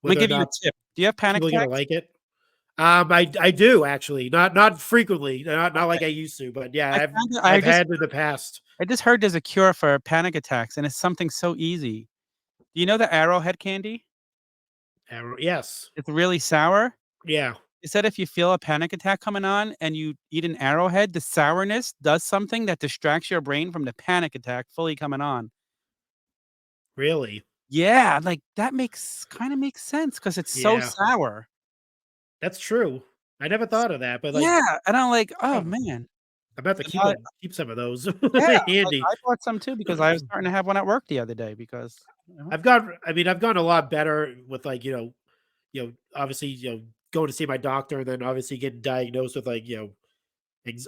whether or give you a not tip. Do you have panic people are gonna attacks? like it. I do actually, not frequently, not like Okay. I used to, but yeah, I kinda I I've just had in the past. I just heard there's a cure for panic attacks, and it's something so easy. Do you know the Arrowhead candy? Yes, It's really sour. yeah, It said if you feel a panic attack coming on and you eat an Arrowhead, the sourness does something that distracts your brain from the panic attack fully coming on. really, Yeah, like, that makes sense because it's so yeah, sour. that's true. I never thought of that, but like, Yeah, and I'm like, "Oh, oh, man." I'm about to And I keep some of those yeah, like, handy. I bought some too because I was starting to have one at work the other day because, I mean, I've gone a lot better with like, obviously, going to see my doctor and then obviously getting diagnosed with like,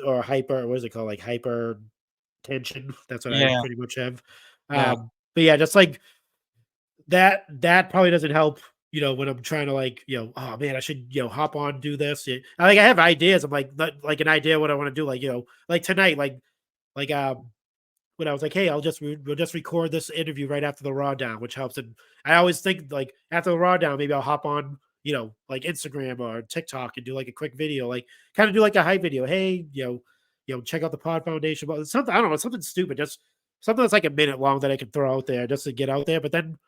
or hyper, what is it called? Like hypertension. That's what I yeah, pretty much have. yeah. But yeah, just like that probably doesn't help, when I'm trying to like, oh man, I should, hop on, do this. Yeah. I have ideas. I'm like, not, like an idea what I want to do. Like, like tonight, like, when I was like, "Hey, we'll just record this interview right after the raw down," which helps. And I always think like after the raw down, maybe I'll hop on, like Instagram or TikTok and do like a quick video, like kind of do like a hype video. Hey, check out the Pod Foundation. But something I don't know, something stupid, just something that's like a minute long that I can throw out there just to get out there. But then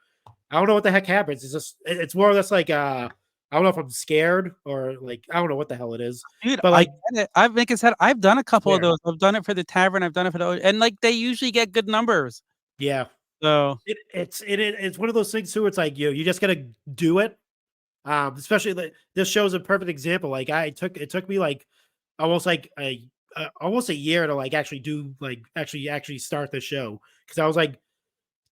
I don't know what the heck happens. It's more or less like I don't know if I'm scared or like I don't know what the hell it is. Dude, But I like get it. I've like I said, I've done a couple of yeah, those. I've done it for the tavern, I've done it for the and, like, they usually get good numbers. yeah. So It's one of those things too. It's like you just gotta do it. Especially this shows a perfect example. Like it took me like almost like almost a year to like actually do like actually start the show because I was like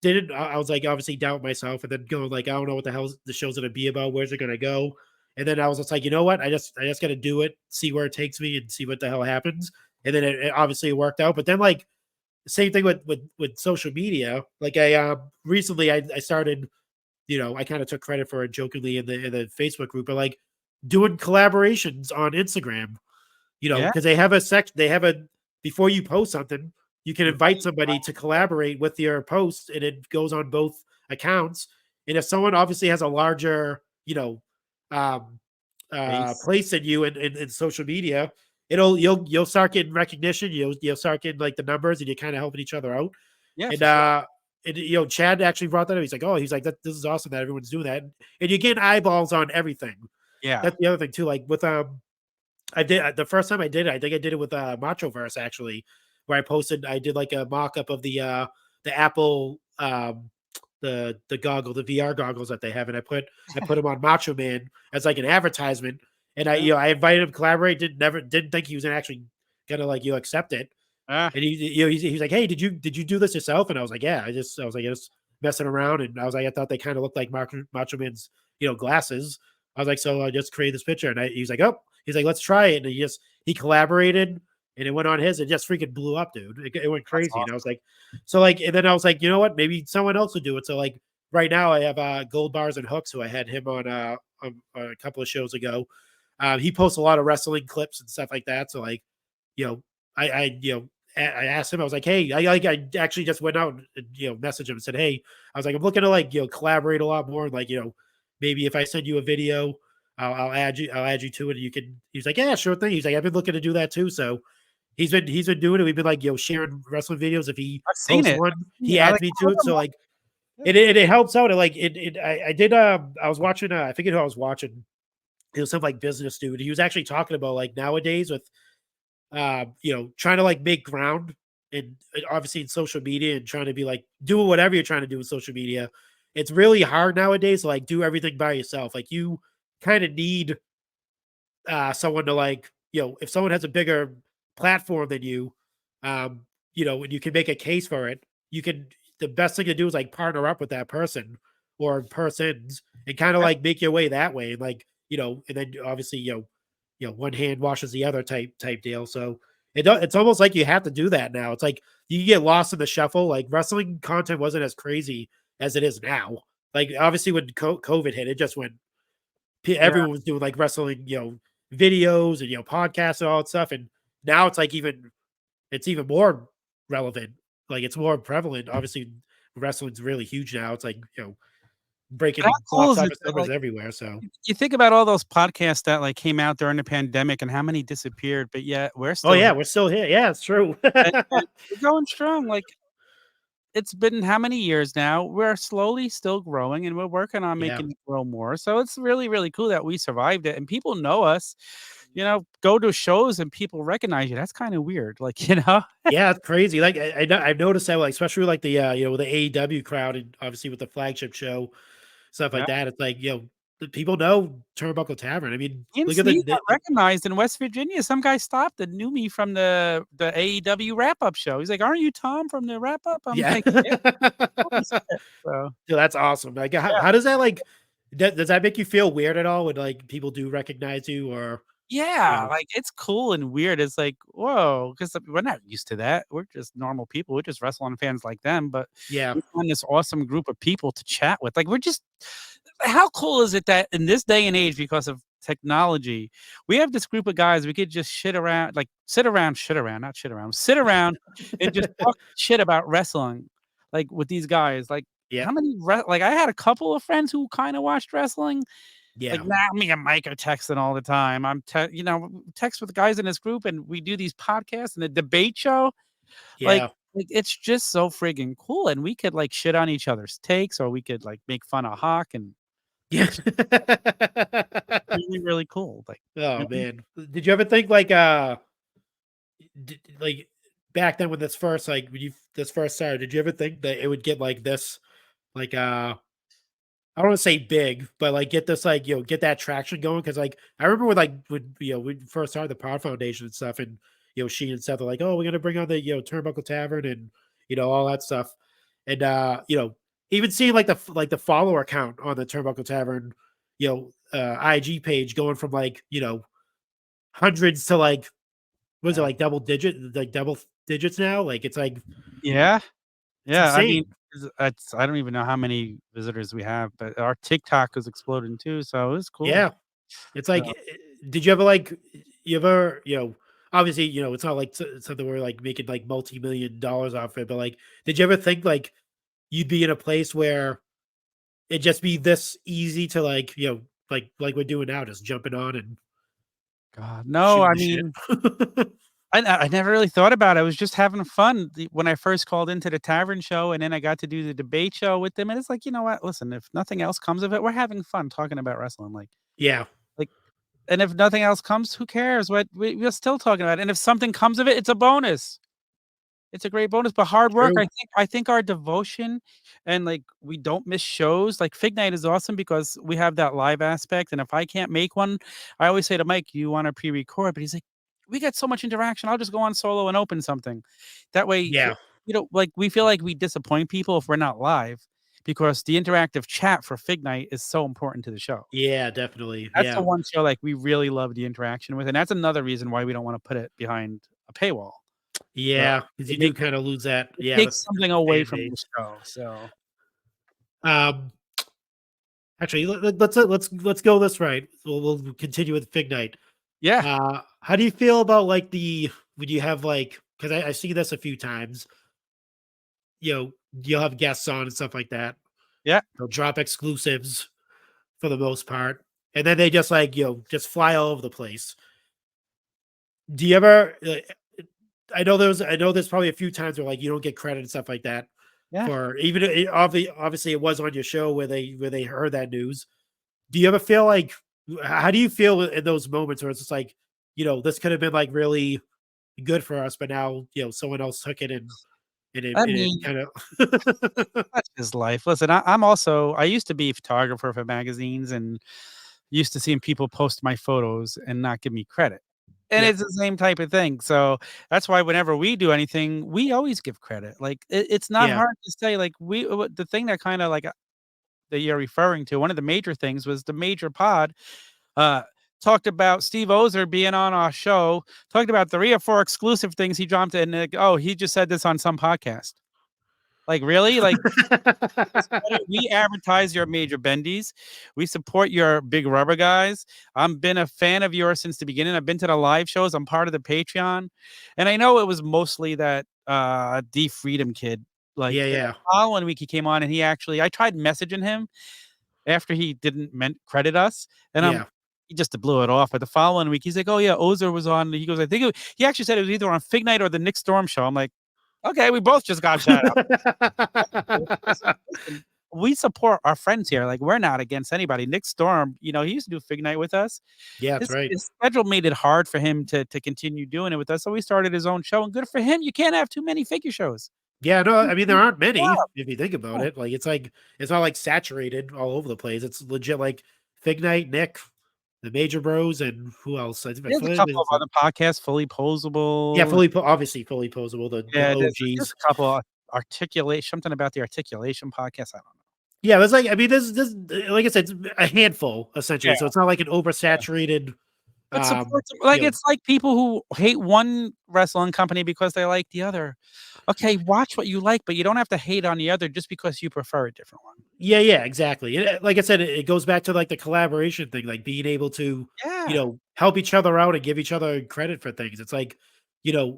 didn't I was like obviously doubt myself and then going like I don't know what the hell the show's gonna be about. Where's it gonna go? And then I was just like, you know what? I just gotta do it, see where it takes me, and see what the hell happens. And then it obviously worked out. But then like same thing with social media. Like recently I started, I kind of took credit for it jokingly in the Facebook group, but like doing collaborations on Instagram, yeah, because they have a section, they have a before you post something, you can invite right, somebody to collaborate with your post, and it goes on both accounts. And if someone obviously has a larger, um, base. place than you in social media, you'll start getting recognition. You'll start getting like the numbers, and you're kind of helping each other out. Yeah, And for sure. Chad actually brought that up. He's like, this is awesome that everyone's doing that. And you get eyeballs on everything. Yeah. That's the other thing too. Like with I did the first time I did it, I think I did it with Machoverse actually, where I did like a mock up of the Apple the goggle, the VR goggles that they have, and I put him on Macho Man as like an advertisement. And Yeah. I invited him to collaborate, didn't think he was actually gonna like accept it. Ah, And he's like, "Hey, did you do this yourself?" And I was like, "Yeah, I was like, just messing around." And I was like, I thought they kind of looked like Macho Man's, glasses. I was like, so I just created this picture, and he's like, "Oh," he's like, "Let's try it." And he collaborated, and it went on his. It just freaking blew up, dude. It went that's crazy, and I was awesome. like, so like, and then I was like, you know what? Maybe someone else would do it. So like, right now I have Gold Bars and Hooks, who I had him on a couple of shows ago. He posts a lot of wrestling clips and stuff like that. So like, you know, I asked him, I was like, "Hey," I actually just went out and, messaged him and said, "Hey," I was like, "I'm looking to like, collaborate a lot more. And like, maybe if I send you a video, I'll add you to it. And you can." He's like, "Yeah, sure thing." He's like, "I've been looking to do that too." So he's been doing it. We've been like, sharing wrestling videos. If he I've seen posts it. one, I've seen he it. I adds like me I to it. So remember like, it helps out. I did I was watching I forget who I was watching. It was some like business dude. He was actually talking about like nowadays with trying to like make ground and obviously in social media and trying to be like doing whatever you're trying to do with social media. It's really hard nowadays to like do everything by yourself. Like you kind of need someone to like, if someone has a bigger platform than you, and you can make a case for it, you can the best thing to do is like partner up with that person or persons and kind of like make your way that way. And like, and then obviously, one hand washes the other type deal. So it's almost like you have to do that now. It's like you get lost in the shuffle. Like wrestling content wasn't as crazy as it is now. Like obviously when COVID hit, it just went Yeah. everyone was doing like wrestling, videos and podcasts and all that stuff. And now it's like it's even more relevant. Like it's more prevalent. Obviously, wrestling's really huge now. It's like How breaking cool box is it office that, numbers like, everywhere. So you think about all those podcasts that, like, came out during the pandemic and how many disappeared, but yet we're oh still yeah, here, we're still here. Yeah, it's true. and we're going strong, like, it's been how many years now? We're slowly still growing, and we're working on Yeah. making it grow more, so it's really, really cool that we survived it, and people know us, go to shows and people recognize you, that's kinda weird, like, you know? Yeah, it's crazy. Like I've noticed that, like especially like the with the AEW crowd and obviously with the flagship show stuff Yeah. like that. It's like the people know Turnbuckle Tavern. I mean, Me and look at Steve got recognized in West Virginia. Some guy stopped and knew me from the AEW wrap-up show. He's like, "Aren't you Tom from the wrap-up?" I'm yeah. like, "Yeah, holy shit." So, Yeah, that's awesome. Like, yeah. how does that like? Does that make you feel weird at all when like people do recognize you or you Yeah, know? like, it's cool and weird. It's like, "Whoa," 'cause we're not used to that. We're just normal people. We're just wrestling fans like them, but Yeah, we found this awesome group of people to chat with. Like, we're just how cool is it that in this day and age, because of technology, we have this group of guys we could just shit around, like, sit around, sit around and just talk shit about wrestling, like, with these guys. Like, yeah, how many like, I had a couple of friends who kinda watched wrestling. Like, yeah, now me and Mike are texting all the time. Text with the guys in this group, and we do these podcasts and the debate show. Like yeah, it's just so friggin' cool, and we could, like, shit on each other's takes, or we could, like, make fun of Hawk, and yeah. it's really, really cool, like, Oh you know? man, did you ever think like like back then when this first started? Did you ever think that it would get like this? Like I don't want to say big, but like get this like get that traction going because like I remember when we first started the Power Foundation and stuff, and she and Seth are like, oh, we're gonna bring on the Turnbuckle Tavern and all that stuff, and even seeing like the follower count on the Turnbuckle Tavern, IG page going from like hundreds to like was it Yeah. like double digits now? Like Yeah. it's Yeah, I mean, insane. I don't even know how many visitors we have, but our TikTok is exploding too, so it's cool. Yeah. It's like, So did you ever like, you ever, obviously, it's not like something where like making like multi-million dollars off it, but like, did you ever think like you'd be in a place where it'd just be this easy to like, like we're doing now, just jumping on and God, no, shooting I the shit? mean, I never really thought about it. I was just having fun when I first called into the tavern show, and then I got to do the debate show with them. And it's like, you know what? Listen, if nothing else comes of it, we're having fun talking about wrestling. Yeah. Like, and if nothing else comes, who cares? We're still talking about it. And if something comes of it, it's a bonus. It's a great bonus. But hard work, True. I think our devotion and like we don't miss shows. Like Fig Night is awesome because we have that live aspect. And if I can't make one, I always say to Mike, "You want to pre-record?" But he's like, "We get so much interaction. I'll just go on solo and open something." That way, Yeah. like we feel like we disappoint people if we're not live because the interactive chat for Fig Night is so important to the show. Yeah, definitely. That's the Yeah. one show like we really love the interaction with, and that's another reason why we don't want to put it behind a paywall. So Yeah. Because you it do makes kind of lose that. it Yeah. takes something The away fan from the base. show, so Um, Actually, let's go this right. We'll continue with Fig Night. yeah, How do you feel about like the when you have like because I see this a few times, you'll have guests on and stuff like that. yeah. They'll drop exclusives for the most part. And then they just like, just fly all over the place. Do you ever I know there's probably a few times where like you don't get credit and stuff like that. Yeah. for even obviously it was on your show where they heard that news. Do you ever feel like how do you feel in those moments where it's just like, this could have been like really good for us, but now, someone else took it and I it mean, kind of that's his life. Listen, I'm also I used to be a photographer for magazines and used to seeing people post my photos and not give me credit. And Yeah. it's the same type of thing. So that's why whenever we do anything, we always give credit. Like it's not Yeah. hard to say. Like the thing that kind of like that you're referring to, one of the major things was the major pod uh talked about Steve Ozer being on our show, talked about 3 or 4 exclusive things he dropped in. Like, oh, he just said this on some podcast. Like, really? Like, we advertise your major bendies. We support your big rubber guys. I've been a fan of yours since the beginning. I've been to the live shows. I'm part of the Patreon. And I know it was mostly that D Freedom kid. Like Yeah, and the yeah. following week he came on and he actually I tried messaging him after he didn't credit us. And Yeah. he just blew it off. But the following week, he's like, "Oh yeah, Ozer was on." He goes, "I think he actually said it was either on Fig Night or the Nick Storm show." I'm like, "Okay, we both just got shout out." Listen, we support our friends here. Like, we're not against anybody. Nick Storm, he used to do Fig Night with us. Yeah, that's right. His schedule made it hard for him to continue doing it with us, so he started his own show, and good for him. You can't have too many figure shows. Yeah, no, I mean, there aren't Yeah, many if you think about it. Like, it's not like saturated all over the place. It's legit like Fig Night, Nick, the Major Bros, and who else? I think there's a I couple of it's like other podcasts, Fully yeah, Posable. obviously fully posable, the Yeah, there's OGs. a couple articulation something about the articulation podcast, I don't know. Yeah, there's like I mean, there's like I said, it's a handful essentially. Yeah, So it's not like an yeah. oversaturated, But um, support some like, you know, it's like people who hate one wrestling company because they like the other. Okay, watch what you like, but you don't have to hate on the other just because you prefer a different one. yeah, yeah, exactly. And like I said, it goes back to like the collaboration thing, like being able to, Yeah, help each other out and give each other credit for things. It's like,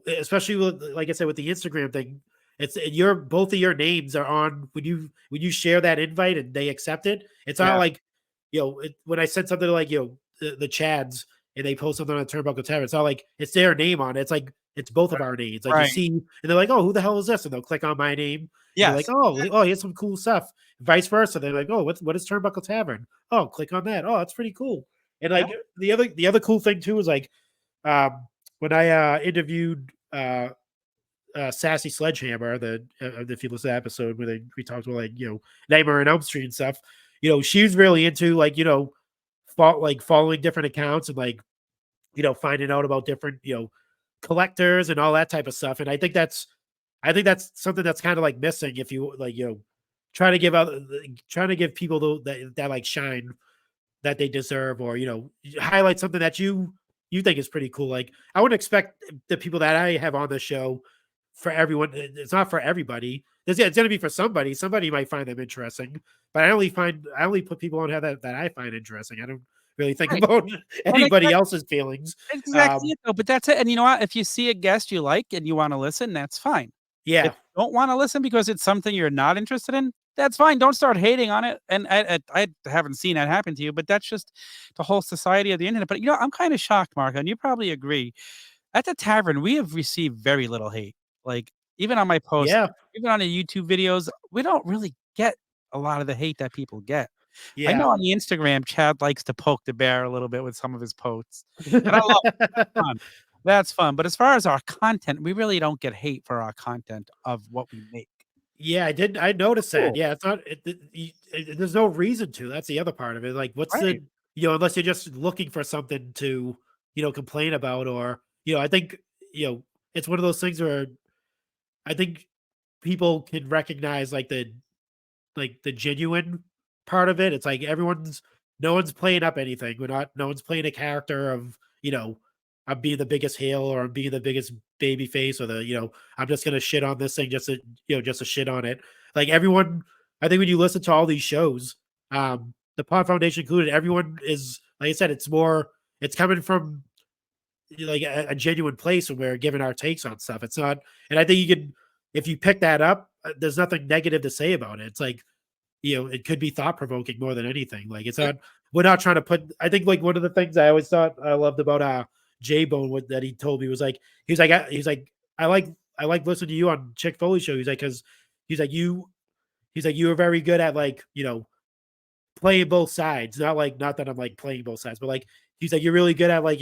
especially with, like I said, with the Instagram thing, it's your both of your names are on when you share that invite and they accept it. It's not yeah, like, when I send something to like the Chads and they post something on Turnbuckle Tavern, it's not like it's their name on it. It's like it's both of our names. Like you right. see, and they're like, oh, who the hell is this? And they'll click on my name and they're like, Yes. oh, here's some cool stuff. Vice versa. They're like, oh, what is Turnbuckle Tavern? Oh, click on that. Oh, that's pretty cool. And Yeah, like the other cool thing too is like when I interviewed Sassy Sledgehammer, if you listen to that episode where we talked about like Nightmare on Elm Street and stuff, she's really into like following different accounts and like finding out about different collectors and all that type of stuff. And I think that's something that's kind of like missing if you like trying to give out trying to give people that like shine that they deserve, or highlight something that you think is pretty cool. Like I wouldn't expect the people that I have on the show for everyone. It's not for everybody. It's going to be for somebody. Somebody might find them interesting, but I only put people on here that I find interesting. I don't really think right. about And anybody else's feelings. exactly Um, it though, but that's it, and you know what? If you see a guest you like and you wanna listen, that's fine. If yeah, you don't wanna listen because it's something you're not interested in, that's fine, don't start hating on it, and I haven't seen that happen to you, but that's just the whole society of the internet. But, I'm kinda shocked, Marco, and you probably agree. At the tavern, we have received very little hate. Like, even on my posts, yeah, even on the YouTube videos, we don't really get a lot of the hate that people get. I yeah. know on the Instagram, Chad likes to poke the bear a little bit with some of his posts, and I love it. That's fun. That's fun, but as far as our content, we really don't get hate for our content of what we make. Yeah, I did. I noticed that. Cool. Yeah, it's not. There's no reason to. That's the other part of it. Like, what's Right. the unless you're just looking for something to complain about, or I think it's one of those things where I think people can recognize like the genuine part of it. It's like no one's playing up anything. No one's playing a character of, I'm being the biggest heel or I'm being the biggest baby face or I'm just gonna shit on this thing just to shit on it. Like everyone, I think when you listen to all these shows, the Pod Foundation included, everyone is like I said, it's coming from like a genuine place when we're giving our takes on stuff. It's not, and I think you can, if you pick that up, there's nothing negative to say about it. It's like it could be thought provoking more than anything. Like it's not, we're not trying to put. I think like one of the things I always thought I loved about J Bone that he told me was like he's like I like listening to you on Chick Foley show. He's like because he's like you were very good at like, playing both sides. Not that I'm like playing both sides, but like he's like you're really good at like,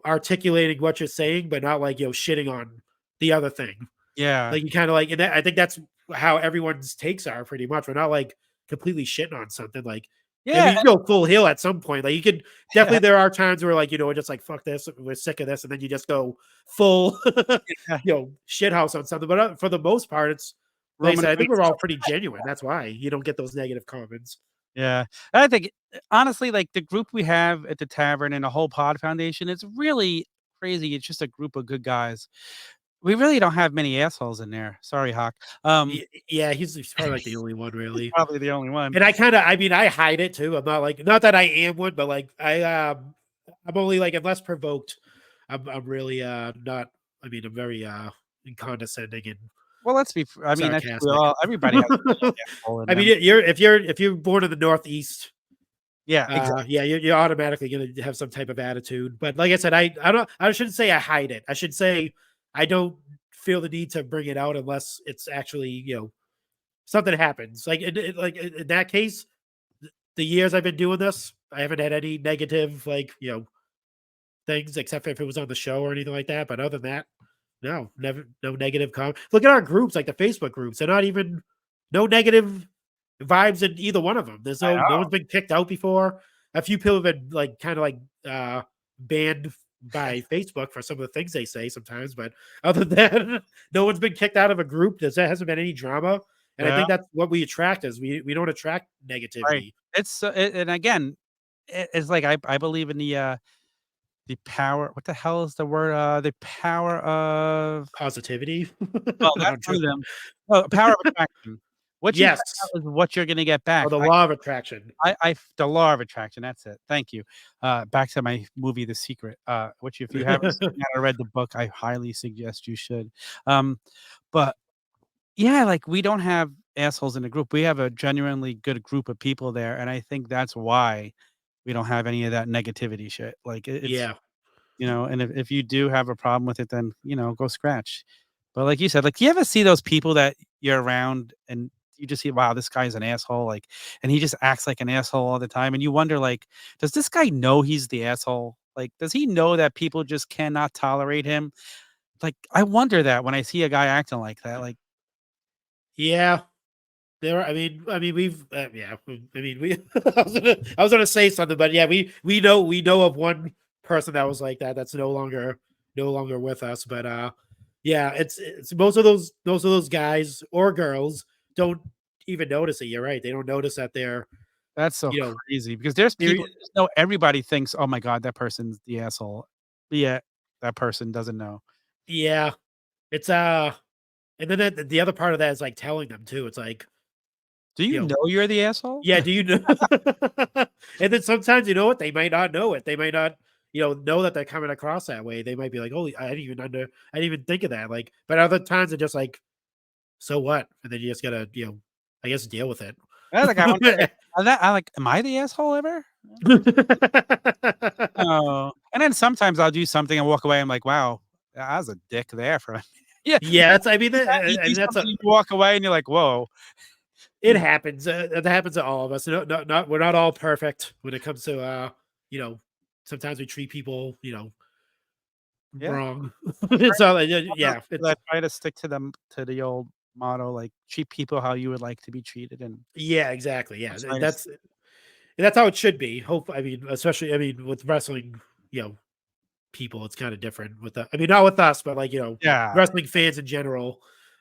articulating what you're saying, but not like, shitting on the other thing. Yeah. Like you kind of like, and that, I think that's how everyone's takes are pretty much. We're not like completely shitting on something. Like, I Yeah. mean, you go full hill at some point. Like you could Yeah. definitely. There are times where like we're just like fuck this, we're sick of this, and then you just go full, Yeah. shit house on something. But for the most part, it's like I Roman said. I think Reigns. we're all pretty genuine. That's why you don't get those negative comments. Yeah. I think honestly, like the group we have at the tavern and the whole Pod Foundation, it's really crazy. It's just a group of good guys. We really don't have many assholes in there. Sorry, Hawk. Yeah, he's probably like the only one really. Probably the only one. And I mean, I hide it too. I'm not like, not that I am one, but like I'm only like, unless provoked, I'm really not. I mean, I'm very condescending and Well, let's be I mean, I think we sarcastic. all everybody has an asshole in I them. mean, if you're born in the Northeast, Yeah, exactly. yeah, you're automatically gonna have some type of attitude. But like I said, I shouldn't say I hide it. I should say I don't feel the need to bring it out unless it's actually something happens. Like in that case, the years I've been doing this, I haven't had any negative like things except if it was on the show or anything like that. But other than that, no, never, no negative comment. Look at our groups, like the Facebook groups. They're not even no negative vibes in either one of them. There's I no know. one's been kicked out before. A few people have been like kind of like banned by Facebook for some of the things they say sometimes, but other than that, no one's been kicked out of a group. There hasn't been any drama, and I Yeah, think that's what we attract. Is we don't attract right. negativity, It's and again, it's like I believe in the power. What the hell is the word? The power of positivity. well, No, that's I'm one of joking. them. Oh, power of attraction. What you put out Yes, is what you're gonna get or back. the law of attraction. The law of attraction, that's it. Thank you. Back to my movie, The Secret, which if you haven't seen that or read the book, I highly suggest you should. But yeah, like we don't have assholes in the group. We have a genuinely good group of people there, and I think that's why we don't have any of that negativity shit. Like it's Yeah, and if you do have a problem with it, then go scratch. But like you said, like, do you ever see those people that you're around and you just see, wow, this guy's an asshole, like, and he just acts like an asshole all the time, and you wonder, like, does this guy know he's the asshole? Like, does he know that people just cannot tolerate him? Like, I wonder that when I see a guy acting like that, like, yeah. There, I mean, we've, yeah. I mean, we. I was gonna say something, but yeah, we know of one person that was like that. That's no longer with us. But yeah, it's most of those guys or girls don't even notice it. You're right. They don't notice that that's so you know, crazy because there's they're people just know everybody thinks, oh my god, that person's the asshole. But yet that person doesn't know. yeah. It's and then the other part of that is like telling them too. It's like Do you you know, know you're the asshole? yeah, do you know? And then sometimes, you know what? They might not know it. They might not, know that they're coming across that way. They might be like, "Oh, I didn't even think of that." Like, but other times they're just like, "So what?" And then you just gotta, I guess deal with it. I like, I wonder I like, am I the asshole ever? Oh, and then sometimes I'll do something and walk away, I'm like, "Wow, I was a dick there for" yeah, Yeah, that's. I mean, you I do mean, that's something, you walk away and you're like, "Whoa." it happens. It happens to all of us. Not we're not all perfect when it comes to, sometimes we treat people, Yeah. wrong. So Other yeah, people that try to stick to the old motto, like, "Treat people how you would like to be treated," and yeah, exactly. Yeah, that's nice. that's how it should be. Hope I mean, especially with wrestling, people, it's kind of different with the. I mean, not with us, but like Yeah. wrestling fans in general.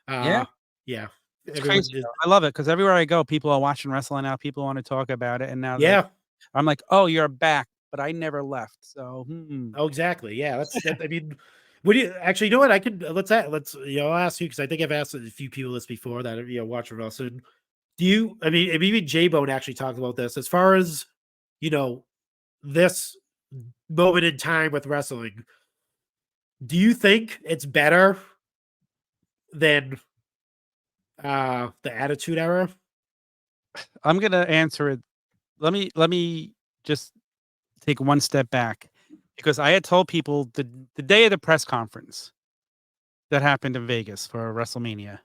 Yeah, Uh, yeah, it's everyone. crazy though. I love it because everywhere I go, people are watching wrestling now, people wanna talk about it, and now they're Yeah. I'm like, "Oh, you're back, but I never left, so, hmm." Oh, exactly. Yeah, that's that. I mean, would you actually? You know what? I could let's I'll ask you because I think I've asked a few people this before that watch wrestling. Do you? I mean, and even J Bone actually talked about this as far as you know this moment in time with wrestling. Do you think it's better than the Attitude Era? I'm gonna answer it. Let me just take one step back because I had told people the day of the press conference that happened in Vegas for WrestleMania.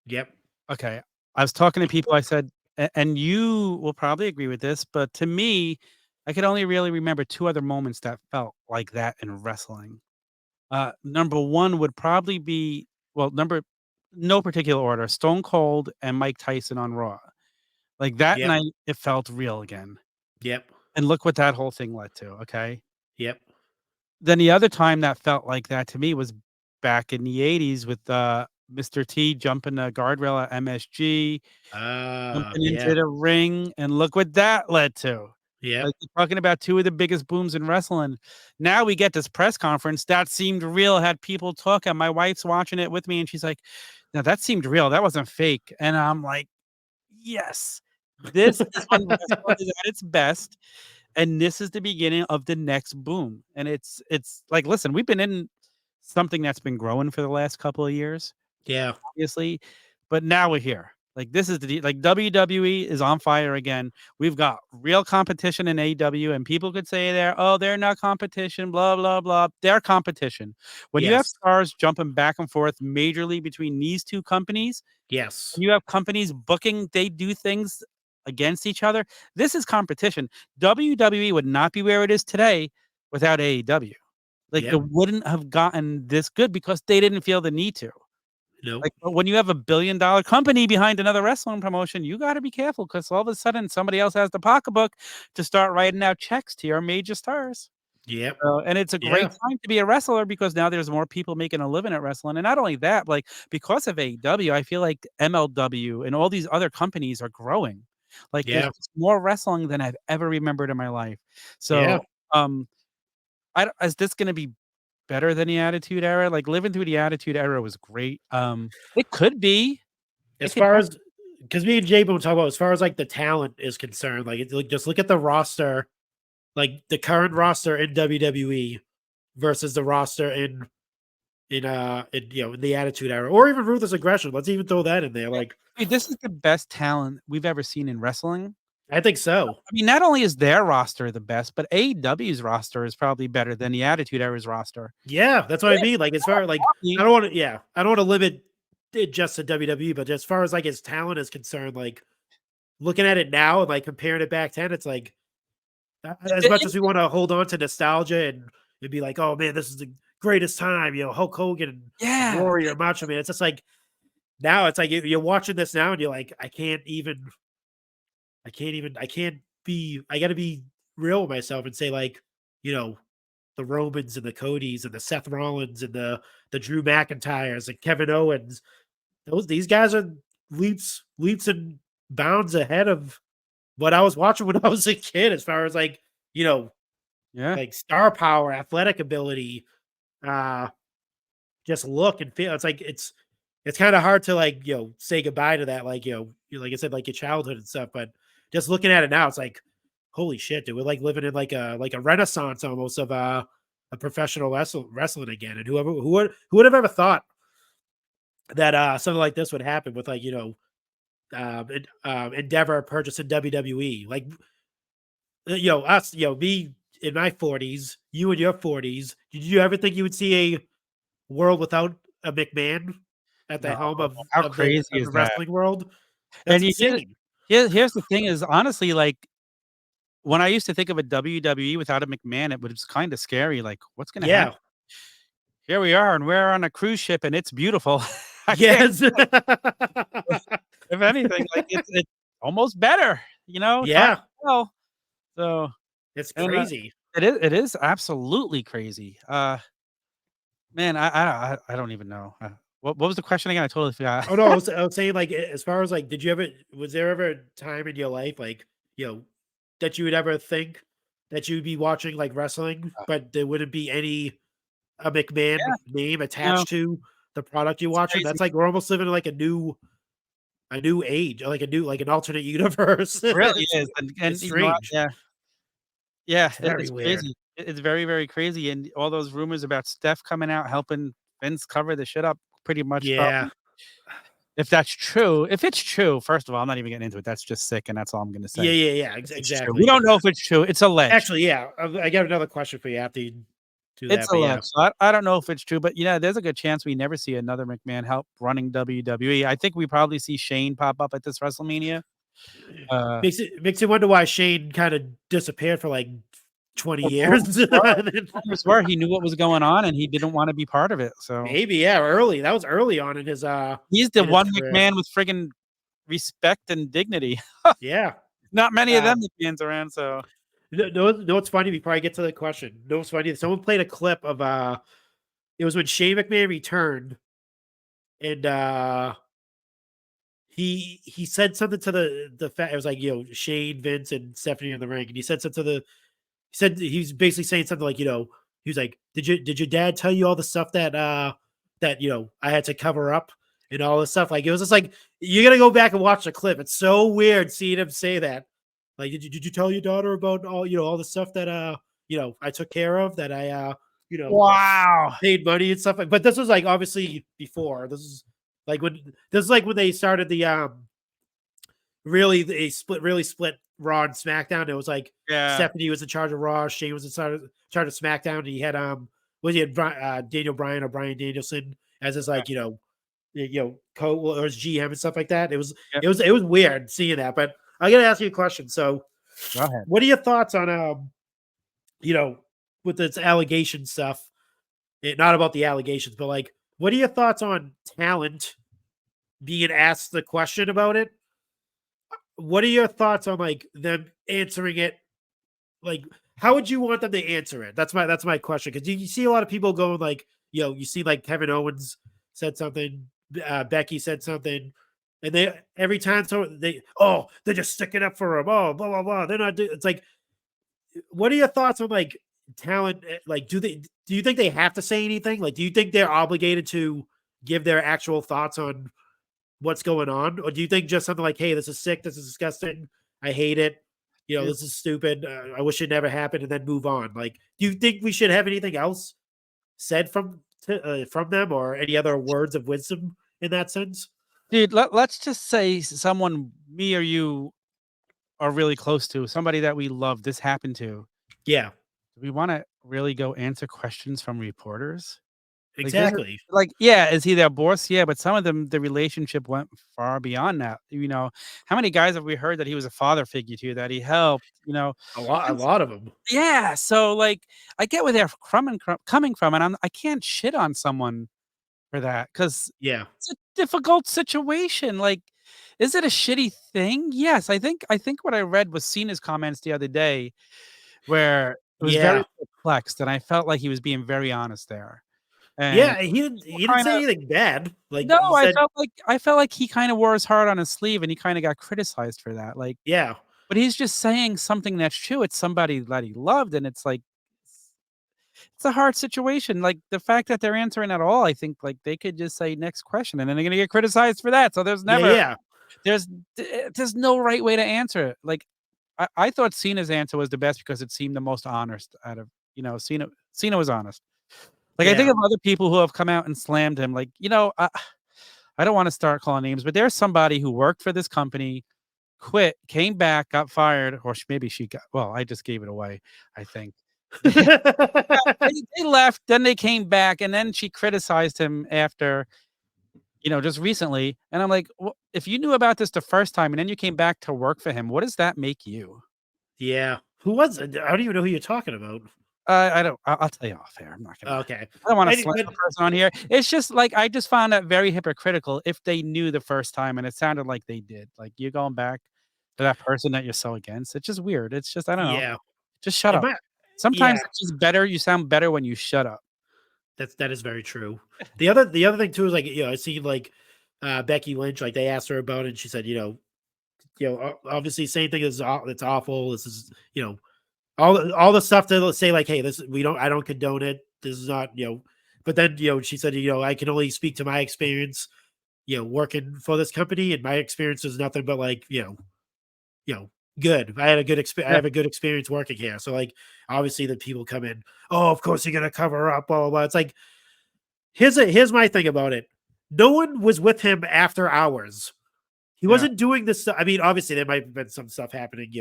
Yep. Okay. I was talking to people, I said, and you will probably agree with this, but to me, I could only really remember 2 other moments that felt like that in wrestling. Number 1 would probably be well, number no particular order, Stone Cold and Mike Tyson on Raw. Like, that Yep. night, it felt real again, Yep. and look what that whole thing led to, okay? Yep. Then the other time that felt like that to me was back in the '80s with, Mr. T jumping the guardrail at MSG, jumping Yeah. into the ring, and look what that led to. Yep. Like, you're talking about 2 of the biggest booms in wrestling. Now we get this press conference that seemed real, had people talking. My wife's watching it with me, and she's like, "No, that seemed real. That wasn't fake." And I'm like, "Yes. This is when wrestling is at its best, and this is the beginning of the next boom." And it's like, listen, we've been in something that's been growing for the last couple of years, Yeah. obviously, but now we're here. Like, this is the like, WWE is on fire again. We've got real competition in AEW, and people could say "Oh, they're not competition, blah, blah, blah." They're competition. When you have Yes. stars jumping back and forth majorly between these 2 companies, Yes. when you have companies booking, they do things against each other. This is competition. WWE would not be where it is today without AEW. Like, it Yep. wouldn't have gotten this good because they didn't feel the need to. Nope. Like, but when you have a billion-dollar company behind another wrestling promotion, you gotta be careful because all of a sudden somebody else has the pocketbook to start writing out checks to your major stars. Yep. And it's a great Yeah. time to be a wrestler because now there's more people making a living at wrestling, and not only that, like, because of AEW, I feel like MLW and all these other companies are growing. Like, there's Yeah. just more wrestling than I've ever remembered in my life. Yeah. So, I don't is this gonna be better than the Attitude Era? Like, living through the Attitude Era was great. It could be. It As could far def as because me and Jay Boone talk about as far as like the talent is concerned, like, like just look at the roster, like the current roster in WWE versus the roster in in the Attitude Era, or even Ruthless Aggression. Let's even throw that in there. Like, Dude, this is the best talent we've ever seen in wrestling. I think so. I mean, not only is their roster the best, but AEW's roster is probably better than the Attitude Era's roster. Yeah, that's what I mean. Like, as far like I Hockey. don't want to, yeah, I don't want to limit it just to WWE, but as far as like his talent is concerned, like looking at it now and like comparing it back then, it's like as much as we want to hold on to nostalgia and be like, oh man, this is the greatest time, Hulk Hogan and Yeah. Warrior Macho Man. It's just like now it's like you're watching this now and you're like, I can't be, I got to be real with myself and say like, you know, the Romans and the Codys and the Seth Rollins and the Drew McIntyres and Kevin Owens. These guys are leaps and bounds ahead of what I was watching when I was a kid, as far as like, you know, Yeah. like star power, athletic ability, uh, just look and feel. It's like it's kind of hard to like, say goodbye to that, like, like I said, like your childhood and stuff. But just looking at it now, it's like, holy shit, dude, we're like living in like a renaissance almost of a professional wrestling again. And who would have ever thought that something like this would happen with like, Endeavor purchasing WWE. Like, us, me in my 40s, you in your 40s. Did you ever think you would see a world without a McMahon at the No. helm of How of the crazy of is the that? wrestling world? That's And you insane. here's the thing is, honestly, like, when I used to think of a WWE without a McMahon, it was kinda scary, like, what's gonna happen? Yeah. Here we are, and we're on a cruise ship, and it's beautiful. I can't Yes. if anything, like, it's almost better, time Yeah. will tell. So, It's and, crazy. it is absolutely crazy. Man, I don't even know. What was the question again? I totally forgot. Oh, no, I was saying, like, as far as, like, was there ever a time in your life, like, that you would ever think that you'd be watching, like, wrestling, but there wouldn't be any a McMahon Yeah, name no, attached to the product you're it's watching? crazy. That's like we're almost living in, like, a new age, or like an alternate universe. Really It's is, and it's you know what? strange. Yeah. Yeah, It's very it's weird. crazy. It's very, very crazy, and all those rumors about Steph coming out helping Vince cover the shit up pretty much Yeah. probably if that's true if it's true, first of all, I'm not even getting into it, that's just sick, and that's all I'm gonna Yeah, say. yeah, yeah, If it's true. We exactly. don't know if it's true, it's alleged. Actually, yeah, I got another question for you after do It's that. a But look. yeah, So I don't know if it's true, but there's a good chance we never see another McMahon help running WWE. I think we probably see Shane pop up at this WrestleMania. Uh, makes you wonder why Shane kind of disappeared for like 20 well, years. And then- rumors were he knew what was going on and he didn't want to be part of it. So maybe yeah, early. That was early on he's the in his one career. McMahon with friggin' respect and dignity. Yeah. Not many of Uh, them McMahons around. So no, it's funny. Before I get to the question, no, it's funny. Someone played a clip of it was when Shane McMahon returned, and he said something to the fact it was like Shane, Vince, and Stephanie in the ring, and he said something to the he said he was basically saying something like he was like did your dad tell you all the stuff that I had to cover up and all this stuff, like it was just like you gotta go back and watch the clip. It's so weird seeing him say that, like did you tell your daughter about all the stuff that I took care of, that I you know wow. paid money and stuff. But this was like obviously before. This is like when they started the really split Raw and SmackDown. It was like Yeah. Stephanie was in charge of Raw, Shane was in charge of SmackDown, and he had he had Daniel Bryan or Brian Danielson as his like co or his GM and stuff like that. It was Yep. it was weird seeing that. But I gotta ask you a question. So Go ahead. what are your thoughts on with this allegation stuff? Not about the allegations, but like, what are your thoughts on talent being asked the question about it? What are your thoughts on like them answering it? Like, how would you want them to answer it? That's my question, because you see a lot of people going like, you see like Kevin Owens said something, Becky said something, and they every time they're just sticking up for him. Oh, blah blah blah. They're not. It's like, what are your thoughts on like talent? Like, do you think they have to say anything? Like, do you think they're obligated to give their actual thoughts on what's going on, or do you think just something like, "Hey, this is sick. This is disgusting. I hate it. Dude, This is stupid. I wish it never happened," and then move on? Like, do you think we should have anything else said from them, or any other words of wisdom in that sense? let's just say someone me or you are really close to, somebody that we love, this happened to. Yeah, Do we wanna really go answer questions from reporters? Like, this is exactly. like, yeah, is he their boss? Yeah, but some of them, the relationship went far beyond that, How many guys have we heard that he was a father figure to, that he helped, A and lot of them. yeah, so, like, I get where they're coming from, and I can't shit on someone for that because Yeah, it's a difficult situation, like, is it a shitty thing? Yes, I think what I read was Cena's comments the other day, where it was very yeah, perplexed, and I felt like he was being very honest there, and yeah. people He didn't kinda say anything bad. Like no, he said, I felt like he kinda wore his heart on his sleeve, and he kinda got criticized for that, like, yeah, but he's just saying something that's true. It's somebody that he loved, and it's like it's a hard situation, like, the fact that they're answering at all, I think, like, they could just say, "Next question," and then they're gonna get criticized for that, so yeah, yeah, there's there's no right way to answer it, like, I thought Cena's answer was the best because it seemed the most honest out of Cena was honest. Like, I think yeah. of other people who have come out and slammed him, like, I don't wanna start calling names, but there's somebody who worked for this company, quit, came back, got fired, or maybe she got well, I just gave it away, I think. They left, then they came back, and then she criticized him after, just recently, and I'm like, "Well, if you knew about this the first time and then you came back to work for him, what does that make you?" Yeah. Who was it? I don't even know who you're talking about. I don't I'll tell you off air, Okay. I don't wanna Any slam but the person on here. It's just, like, I just found that very hypocritical if they knew the first time, and it sounded like they did, like, you're going back to that person that you're so against, it's just weird, it's just I don't know, yeah. just shut It up. might Sometimes yeah, it's just better you sound better when you shut up. that is very true. The other thing too is like, I see like Becky Lynch, like they asked her about it, and she said, obviously same thing as it's awful. This is, all the stuff to say like, hey, this I don't condone it. This is not, but then, she said, I can only speak to my experience, working for this company, and my experience is nothing but like, you know, good. I had a good experience. I Yeah. have a good experience working here. So like, obviously, the people come in. Oh, of course you're gonna cover up. Blah blah blah. It's like, here's my thing about it. No one was with him after hours. He Yeah. wasn't doing this. I mean, obviously, there might have been some stuff happening,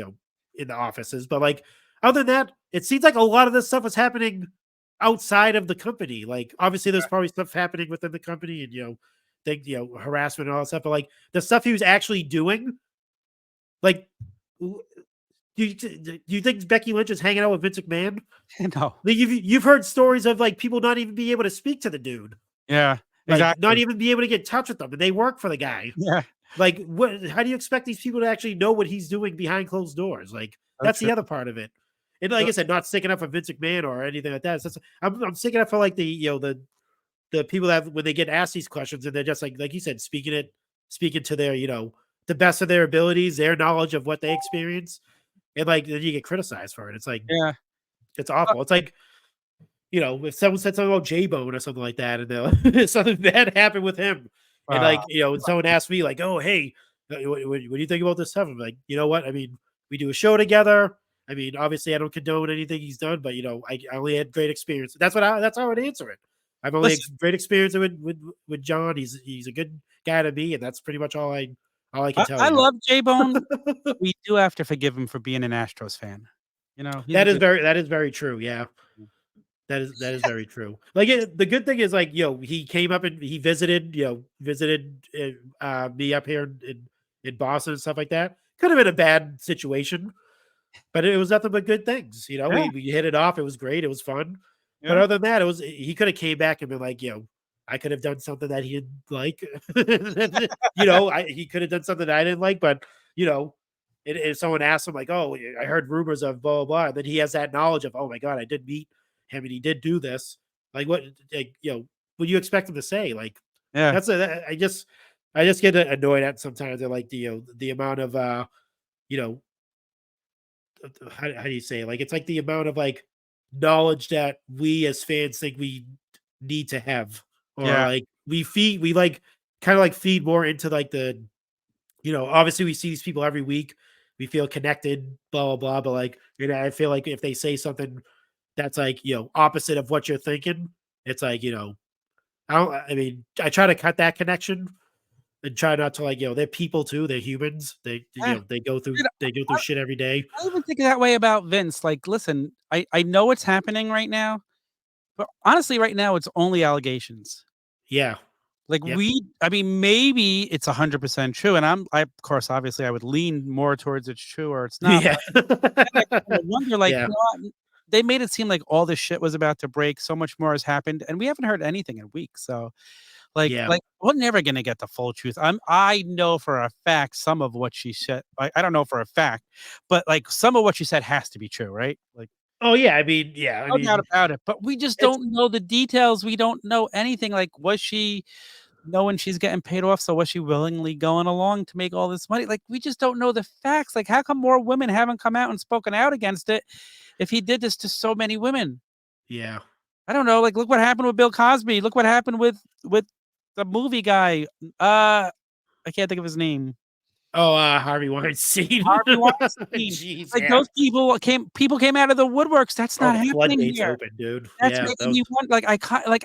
in the offices, but like, other than that, it seems like a lot of this stuff was happening outside of the company. Like, obviously, there's probably stuff happening within the company, and harassment and all that stuff. But like the stuff he was actually doing, like, do you think Becky Lynch is hanging out with Vince McMahon? No. Like, you've heard stories of like people not even being able to speak to the dude, Yeah. like not Exactly. even be able to get in touch with them, and they work for the guy. Yeah. Like, what? How do you expect these people to actually know what he's doing behind closed doors? Like, So that's true. the other part of it. And like I said, not sticking up for Vince McMahon or anything like that. I'm sticking up for like the people that when they get asked these questions and they're just like you said, speaking to their the best of their abilities, their knowledge of what they experience, and like then you get criticized for it. It's like Yeah. it's awful. It's like if someone said something about J Bone or something like that, and something bad happened with him, and Uh, someone asked me like, "Oh, hey, what do you think about this stuff?" I'm like, you know what? I mean, we do a show together. I mean, obviously, I don't condone anything he's done, but I only had great experience. That's how I would answer it. I've only had listen, great experience with John. He's a good guy to me, and that's pretty much all I can tell I you. love J Bone. We do have to forgive him for being an Astros fan. He's a That is good. very true. Yeah. That is very true. Like the good thing is like he came up and he visited me up here in Boston and stuff like that. Could have been a bad situation, but it was nothing but good things. Yeah. We hit it off. It was great. It was fun. But Yeah. other than that, he could have came back and been like, I could have done something that he didn't like. He could have done something that I didn't like, but if someone asked him like, "Oh, I heard rumors of blah blah blah," and then he has that knowledge of, "Oh my god, I did meet him and he did do this." Like, what do you expect him to say? Like, Yeah. I just get annoyed at sometimes at like the amount of you know, how do you say it? Like it's like the amount of like knowledge that we as fans think we need to have, or Yeah. like we like kind of like feed more into like the obviously we see these people every week. We feel connected, blah, blah, blah. But like, I feel like if they say something that's like, opposite of what you're thinking, it's like, I mean, I try to cut that connection and try not to like, they're people too. They're humans. Yeah. Dude, they go through shit every day. I even think that way about Vince. Like, listen, I know what's happening right now, but honestly, right now it's only allegations. Yeah. Like Yep. I mean, maybe it's 100% true, and of course, obviously, I would lean more towards it's true or it's not. Yeah. But then I kinda wonder, like, Yeah. they made it seem like all this shit was about to break. So much more has happened, and we haven't heard anything in weeks. So, Yeah. we're never gonna get the full truth. I know for a fact some of what she said. I don't know for a fact, but like some of what she said has to be true, right? Like, Oh yeah. I mean, yeah. I no doubt mean, about it. But we just it's don't know the details. We don't know anything. Like, was she knowing she's getting paid off? So was she willingly going along to make all this money? Like, we just don't know the facts. Like, how come more women haven't come out and spoken out against it if he did this to so many women? yeah. I don't know. Like, look what happened with Bill Cosby. Look what happened with the movie guy. I can't think of his name. Oh, Harvey Weinstein. Harvey Weinstein. Jeez, Like yeah. those people came out of the woodworks. That's Oh, not the happening floodgates here. open, dude. That's Yeah, that making was me want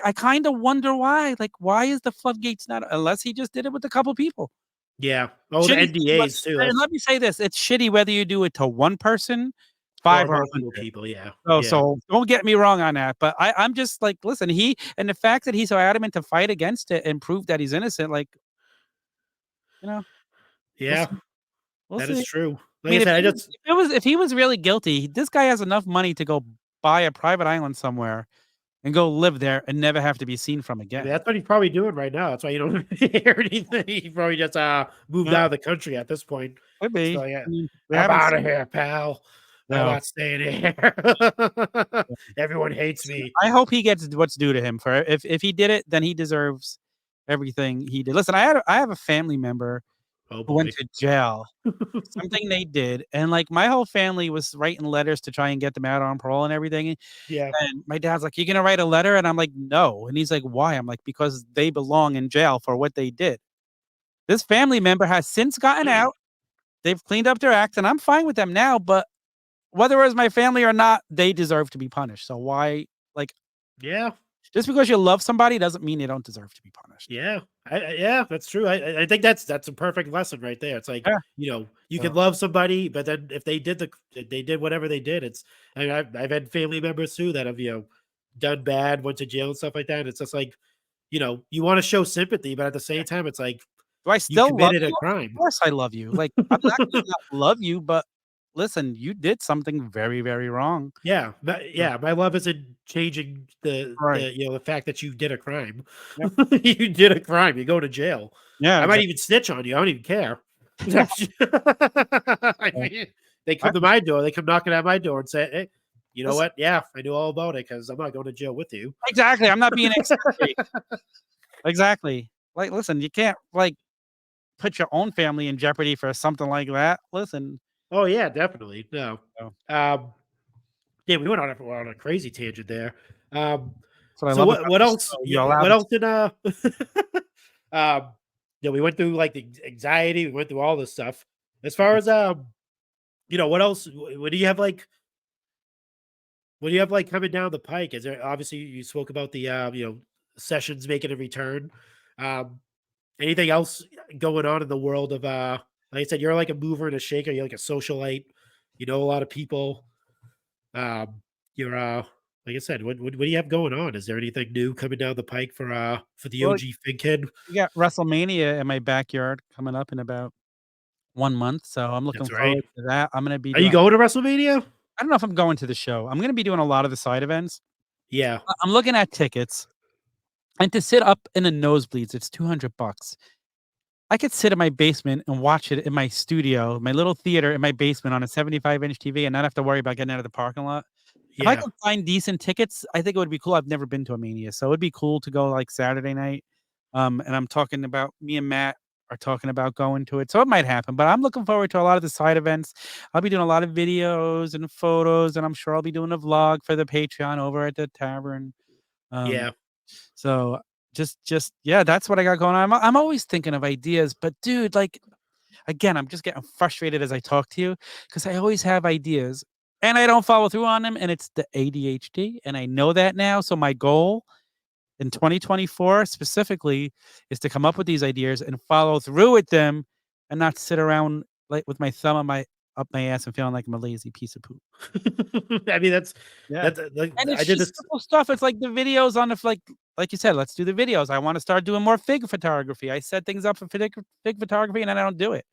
I kind of wonder why. Like, why is the floodgates not unless he just did it with a couple people? yeah. Oh, the Shitty thing, but NDAs too. and That's let me say this, it's shitty whether you do it to one person, or 5 or multiple 100. people. Yeah, So yeah, don't get me wrong on that, but I'm just like, listen, the fact that he's so adamant to fight against it and prove that he's innocent, like, you know, we'll yeah. see. We'll That is see. true. I Like I mean, said, I just if he was really guilty, this guy has enough money to go buy a private island somewhere and go live there and never have to be seen from I mean, again. that's what he's probably doing right now. That's why you don't hear anything. He probably just moved Yeah, out of the country at this point. could So be. yeah, I mean, we I'm haven't out seen of here, pal. I'm no. not staying here. Everyone hates Listen, me. I hope he gets what's due to him for if he did it, then he deserves everything he did. Listen, I have a family member Oh who went boy. to jail for something they did, and, like, my whole family was writing letters to try and get them out on parole and everything, Yeah. and my dad's like, "You gonna write a letter?" And I'm like, "No," and he's like, "Why?" I'm like, "Because they belong in jail for what they did." This family member has since gotten out, they've cleaned up their act, and I'm fine with them now, but whether it was my family or not, they deserve to be punished, so why like, Yeah. just because you love somebody doesn't mean they don't deserve to be punished. Yeah, yeah, that's true. I think that's a perfect lesson right there. It's like Yeah, you can so love somebody, but then if they did whatever they did, it's. I mean, I've had family members too that have done bad, went to jail and stuff like that. It's just like, you want to show sympathy, but at the same time, it's like Do I you still love committed a you? crime. Of course I love you. Like, I'm not gonna not love you, but listen, you did something very, very wrong. Yeah, So my love isn't changing right. the fact that you did a crime. Yep. You did a crime. You go to jail. Yeah, I might exactly. even snitch on you. I don't even care. I Yeah. mean, they I come to my door. They come knocking at my door and say, "Hey, you know listen what? Yeah, I knew all about it because I'm not going to jail with you." exactly, I'm not being eccentric. Exactly. Like, listen, you can't, like, put your own family in jeopardy for something like that. Listen, Oh yeah, definitely. No. so Um, yeah, we went on a crazy tangent there. Um, that's what I so love about what your else? show. You're Yeah, allowed what to else did um, we went through like the anxiety. We went through all this stuff. As far as what else? What do you have like? What do you have like coming down the pike? Is there obviously you spoke about the sessions making a return. Um, Anything else going on in the world of like I said, you're like a mover and a shaker. You're like a socialite. You know a lot of people. You're like I said, what do you have going on? Is there anything new coming down the pike for the well, OG Fig Kid? you got WrestleMania in my backyard coming up in about 1 month, so I'm looking That's right. forward to that. I'm gonna be Are you doing going to WrestleMania? I don't know if I'm going to the show. I'm gonna be doing a lot of the side events. Yeah. I'm looking at tickets, and to sit up in the nosebleeds, it's $200. I could sit in my basement and watch it in my studio, my little theater in my basement on a 75-inch TV and not have to worry about getting out of the parking lot. If I Yeah. could find decent tickets, I think it would be cool. I've never been to a Mania, so it'd be cool to go, like, Saturday night. And I'm talking about me and Matt are talking about going to it, so it might happen, but I'm looking forward to a lot of the side events. I'll be doing a lot of videos and photos, and I'm sure I'll be doing a vlog for the Patreon over at the tavern. Um, Yeah. so just yeah, that's what I got going on. I'm always thinking of ideas, but dude, like, again, I'm just getting frustrated as I talk to you because I always have ideas and I don't follow through on them, and it's the ADHD, and I know that now. So my goal in 2024 specifically is to come up with these ideas and follow through with them and not sit around like with my thumb on my up my ass and feeling like I'm a lazy piece of poop. I mean, Yeah. like And I it's did just this. simple stuff. It's like the videos on the like you said, let's do the videos. I want to start doing more fig photography. I set things up for fig photography and then I don't do it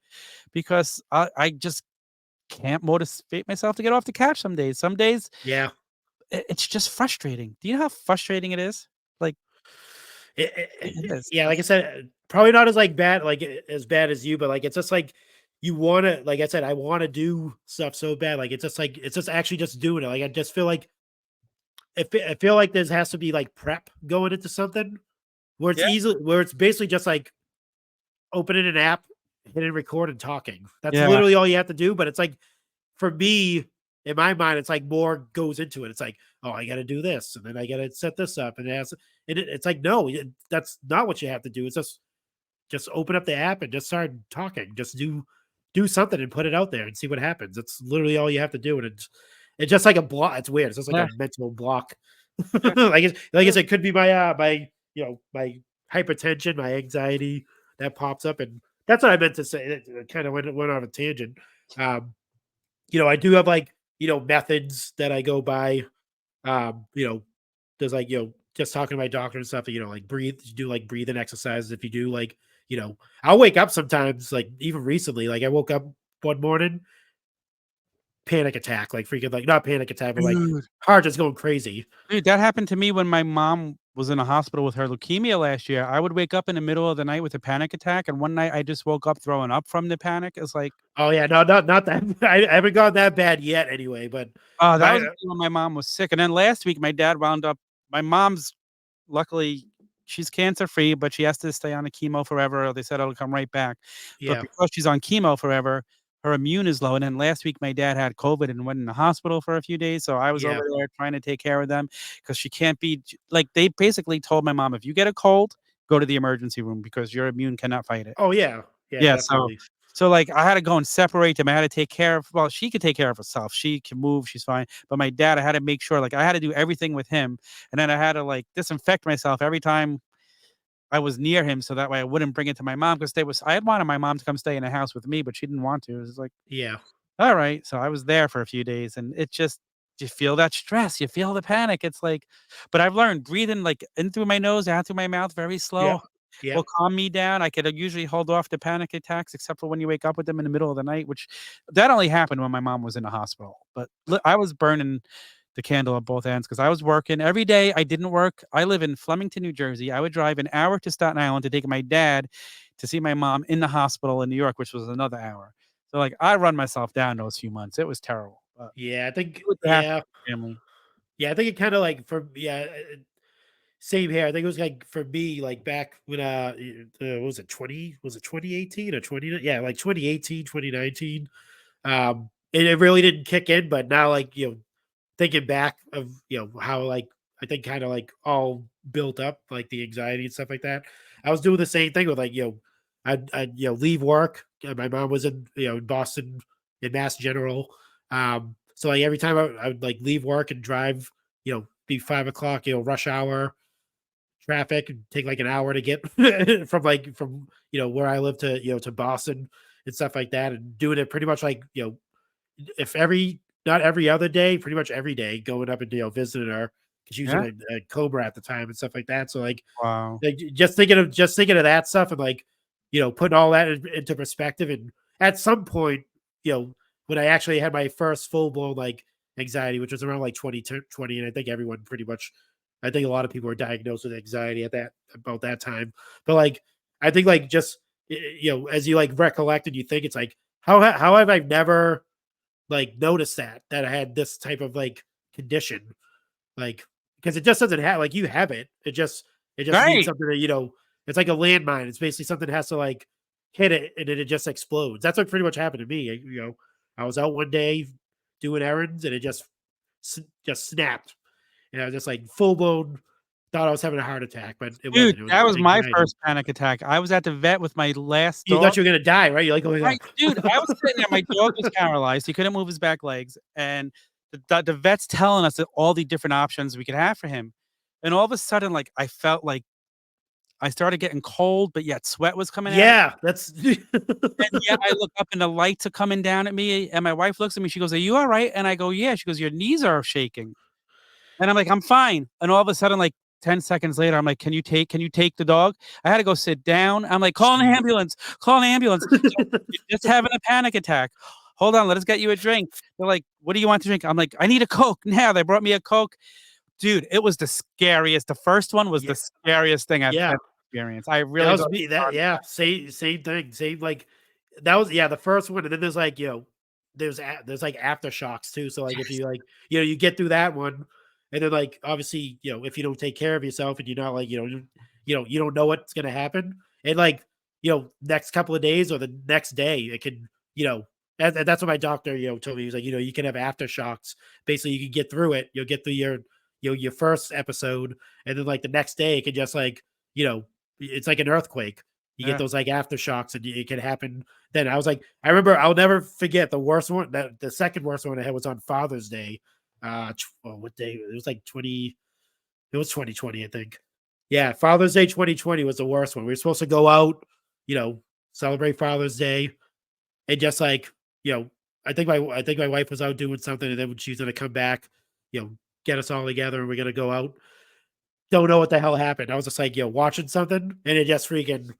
because I just can't motivate myself to get off the couch some days. Some days Yeah. it's just frustrating. Do you know how frustrating it is? Like it is. Yeah, like I said, probably not as like bad, like as bad as you, but like it's just like you want to, like I said, I want to do stuff so bad. Like it's just actually just doing it. Like I just feel like I feel like there has to be like prep going into something Yeah. where it's basically just like opening an app, hitting record and talking. That's Yeah. literally all you have to do. But it's like for me, in my mind, it's like more goes into it. It's like, oh, I got to do this, and then I got to set this up, and it's like, no, that's not what you have to do. It's just open up the app and just start talking. Just do something and put it out there and see what happens. It's literally all you have to do, and it's just like a block. It's weird. It's just like Yeah. a mental block. Yeah. Like I said, it could be my my hypertension, my anxiety that pops up, and that's what I meant to say. It kind of went on a tangent. Um, I do have like, methods that I go by. There's like, just talking to my doctor and stuff, like do like breathing exercises. If you do like, I'll wake up sometimes, like even recently, like I woke up one morning, panic attack, like freaking like not panic attack, but like Dude. heart just going crazy. Dude, that happened to me when my mom was in a hospital with her leukemia last year. I would wake up in the middle of the night with a panic attack, and one night I just woke up throwing up from the panic. It's like, Oh yeah, no, not that. I haven't gone that bad yet, anyway. But oh, that my was when my mom was sick. And then last week, my dad wound up. My mom's luckily she's cancer free, but she has to stay on a chemo forever. Or they said it'll come right back. But yeah, because she's on chemo forever, her immune is low. And then last week, my dad had COVID and went in the hospital for a few days. So I was yeah. over there trying to take care of them because she can't be like they basically told my mom if you get a cold, go to the emergency room because your immune cannot fight it. Oh yeah, yeah, Yeah, so definitely. like, I had to go and separate them. I had to take care of well, she could take care of herself. She can move, she's fine. But my dad, I had to make sure, like, I had to do everything with him, and then I had to, like, disinfect myself every time I was near him so that way I wouldn't bring it to my mom 'cause I had wanted my mom to come stay in the house with me, but she didn't want to. It was like, Yeah, "Alright." So I was there for a few days, and it just you feel that stress, you feel the panic. It's like, but I've learned breathing like in through my nose, out through my mouth, very Yep. slow will Yep. calm me down. I could usually hold off the panic attacks, except for when you wake up with them in the middle of the night, which that only happened when my mom was in the hospital. But I was burning the candle at both ends because I was working every day. I didn't work. I live in Flemington, New Jersey. I would drive an hour to Staten Island to take my dad to see my mom in the hospital in New York, which was another hour. So like I run myself down those few months. It was terrible. But Yeah, I think do what you have to yeah. for family. Yeah, I think it kinda like for yeah, same here. I think it was like for me, like back when what was it, 2018 or 20, yeah, like 2018, 2019. It really didn't kick in, but now like, thinking back of, how like I think kind of like all built up, like the anxiety and stuff like that. I was doing the same thing with like, I'd leave work. My mom was in, in Boston in Mass General. So like every time I would like leave work and drive, be 5 o'clock, rush hour traffic and take like an hour to get from where I live to to Boston and stuff like that, and doing it pretty much like if every not every other day, pretty much every day, going up and visiting her because she was in Yeah. a coma at the time and stuff like that. So Wow. like just thinking of that stuff and like putting all that into perspective. And at some point, when I actually had my first full blown like anxiety, which was around like 2020, and I think everyone pretty much, I think a lot of people were diagnosed with anxiety at that about that time. But like I think like just as you like recollect and you think it's like how have I never like noticed that I had this type of like condition, like because it just doesn't have like you have it. It just needs Right. something to it's like a landmine. It's basically something that has to like hit it and then it just explodes. That's what pretty much happened to me. I was out one day doing errands and it just snapped, and I was just like full blown. Thought I was having a heart attack, but it Dude, wasn't. It was that just was my anxiety. first panic attack. I was at the vet with my last You dog. thought you were gonna die, right? You're like, oh my god. Right, dude, I was sitting there, my dog was paralyzed, he couldn't move his back legs, and the vet's telling us that all the different options we could have for him, and all of a sudden, like, I felt like I started getting cold, but yet sweat was coming out of Yeah, that's and yet I look up and the lights are coming down at me, and my wife looks at me, she goes, "Are you alright?" And I go, "Yeah." She goes, "Your knees are shaking." And I'm like, "I'm fine." And all of a sudden, like 10 seconds later, I'm like, "Can you take the dog?" I had to go sit down. I'm like, "Call an Jeez. ambulance, call an ambulance." "You're just having a panic attack. Hold on, let us get you a drink." They're like, "What do you want to drink?" I'm like, "I need a Coke now." They brought me a Coke. Dude, it was the scariest. The first one was Yeah, the scariest thing I've yeah. ever experienced. I That really was thought me. it was That a heart yeah, attack. same thing. Same like that was the first one, and then there's like there's like aftershocks too. So like if Yes. you like you get through that one, and then like obviously if you don't take care of yourself and you're not like you don't know what's gonna happen, and like next couple of days or the next day it can that's what my doctor told me. He was like you can have aftershocks. Basically, you can get through it. You'll get through your first episode, and then like the next day it can just like you know it's like an earthquake. You get Yeah. those like aftershocks, and it can happen. Then I was like, I remember, I'll never forget the worst one. That the second worst one I had was on Father's Day. What day? It was like 20. It was 2020, I think. Yeah, Father's Day 2020 was the worst one. We were supposed to go out, you know, celebrate Father's Day, and just like I think my wife was out doing something, and then when she's gonna come back, you know, get us all together, and we're gonna go out. Don't know what the hell happened. I was just like, watching something, and it just freaking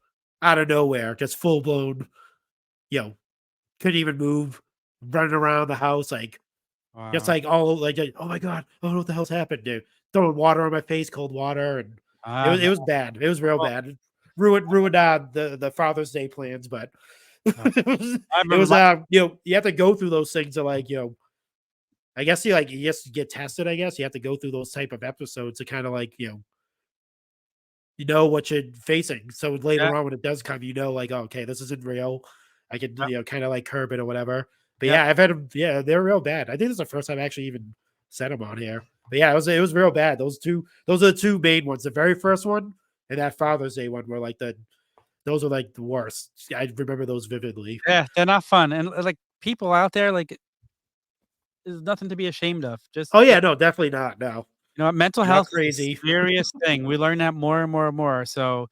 out of nowhere, just full blown, you know, couldn't even move, running around the house, like, just Wow. like all like, oh my god, oh what the hell's happened, dude? Throwing water on my face, cold water, and it Ah, was no. it was bad. It was real Oh, bad. Ruined the Father's Day plans, but uh, I it remember was my you have to go through those things to like I guess you just get tested. I guess you have to go through those type of episodes to kind of like you know what you're facing. So yeah, later on when it does come, like, "Oh, okay, this isn't real." I can, yep, kinda like curb it or whatever. But yep. yeah, I've had 'em yeah, they're real bad. I think this is the first time I actually even said them on here. But yeah, it was real bad. Those are the 2 main ones. The very first one and that Father's Day one were like those are like the worst. I remember those vividly. Yeah, they're not fun, and, like, people out there, like, there's nothing to be ashamed of. Oh, Just yeah, no, definitely not, no. you know what, mental You're not health is a crazy. serious thing. We learn that more and more and more, so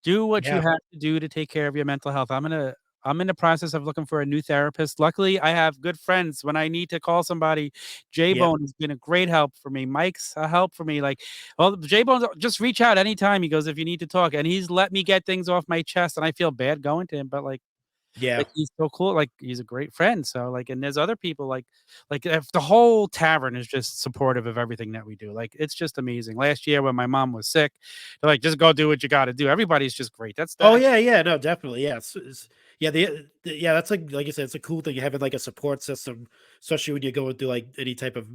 do what you Yeah. have to do to take care of your mental health. I'm gonna I'm in the process of looking for a new therapist. Luckily, I have good friends when I need to call somebody. Yep. J-Bone has been a great help for me. Mike's a help for me. Like, well, J-Bone's just reach out anytime. He goes, if you need to talk. And he's let me get things off my chest. And I feel bad going to him, but Yeah. he's so cool, he's a great friend, so, and there's other people, if the whole tavern is just supportive of everything that we do, it's just amazing. Last year when my mom was sick, they're like, "Just go do what you gotta do." Everybody's just great. That's Oh the yeah, yeah, no, definitely, yeah. Yeah, yeah, that's like you said, it's a cool thing having like a support system, especially when you're going through like any type of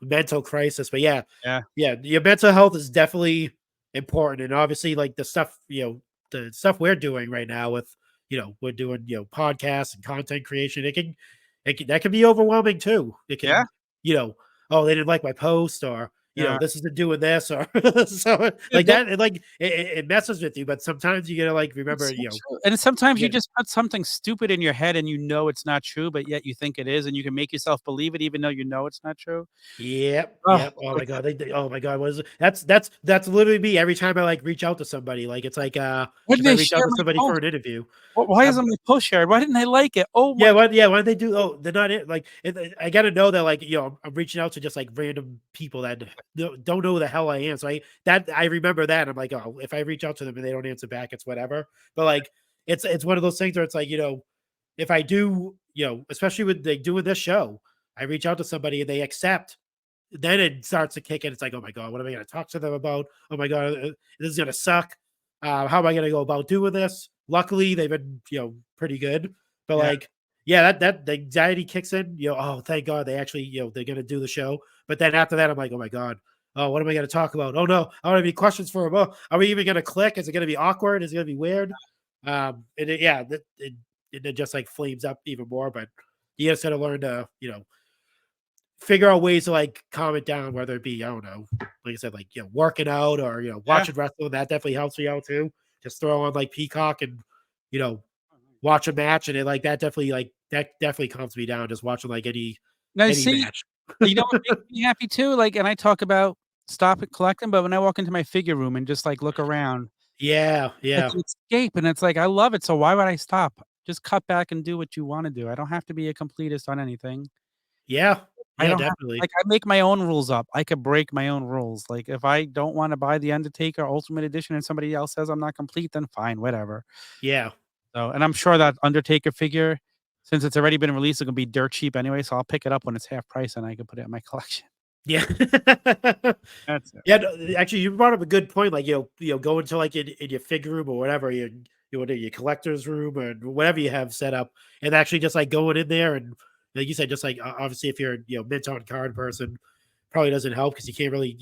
mental crisis. But yeah, Yeah, yeah, your mental health is definitely important, and obviously, like the stuff we're doing right now with we're doing podcasts and content creation. It can that can be overwhelming too. It yeah, can oh, they didn't like my post, or yeah. this isn't doing this, or so Dude, like that. It messes with you, but sometimes you gotta like It's remember, so true, and sometimes you you gotta just put something stupid in your head and you know it's not true, but yet you think it is, and you can make yourself believe it even though you know it's not true. Yep, Oh, yep. Oh my god, oh my god, what is it? That's literally me every time I like reach out to somebody. Like it's like why did if I they reach out share to my somebody for post? an interview. Why I'm isn't my post shared? Why didn't they like it? Oh my yeah, why they do? Oh, they're not it. Like I gotta know that like I'm reaching out to just like random people that don't know who the hell I am. So I remember that. I'm like, oh, if I reach out to them and they don't answer back, it's whatever. But like it's one of those things where it's like if I do especially with like doing this show, I reach out to somebody and they accept, then it starts to kick in. It's like, oh my god, what am I going to talk to them about? Oh my god, this is going to suck. How am I going to go about doing this? Luckily, they've been pretty good, but yeah. like, yeah, that the anxiety kicks in. Oh, thank God they actually they're going to do the show. But then after that, I'm like, oh my god, oh, what am I going to talk about? Oh no, I don't have any questions for them. Oh, are we even going to click? Is it going to be awkward? Is it going to be weird? And it just like flames up even more. But you just got to learn to figure out ways to like calm it down, whether it be, I don't know, like I said, like working out or Yeah. watching wrestling. That definitely helps me out too. Just throw on like Peacock and you know watch a match, and that definitely calms me down. Just watching like Now any see, match. you know what makes me happy too? And I talk about stop it collecting, but when I walk into my figure room and just, look around, Yeah, it's yeah, an escape, and it's like, I love it, so why would I stop? Just cut back and do what you wanna do. I don't have to be a completist on anything. yeah, I yeah, don't have definitely. I make my own rules up. I could break my own rules. If I don't wanna buy the Undertaker Ultimate Edition and somebody else says I'm not complete, then fine, whatever. Yeah, So and I'm sure that Undertaker figure, since it's already been released, it's gonna be dirt cheap anyway, so I'll pick it up when it's half price and I can put it in my collection. yeah. That's it. Yeah, no, actually, you brought up a good point. Like go into like in your fig room or whatever, your collector's room or whatever you have set up, and actually just like going in there and like you said, just like obviously if you're mint on card person, probably doesn't help because you can't really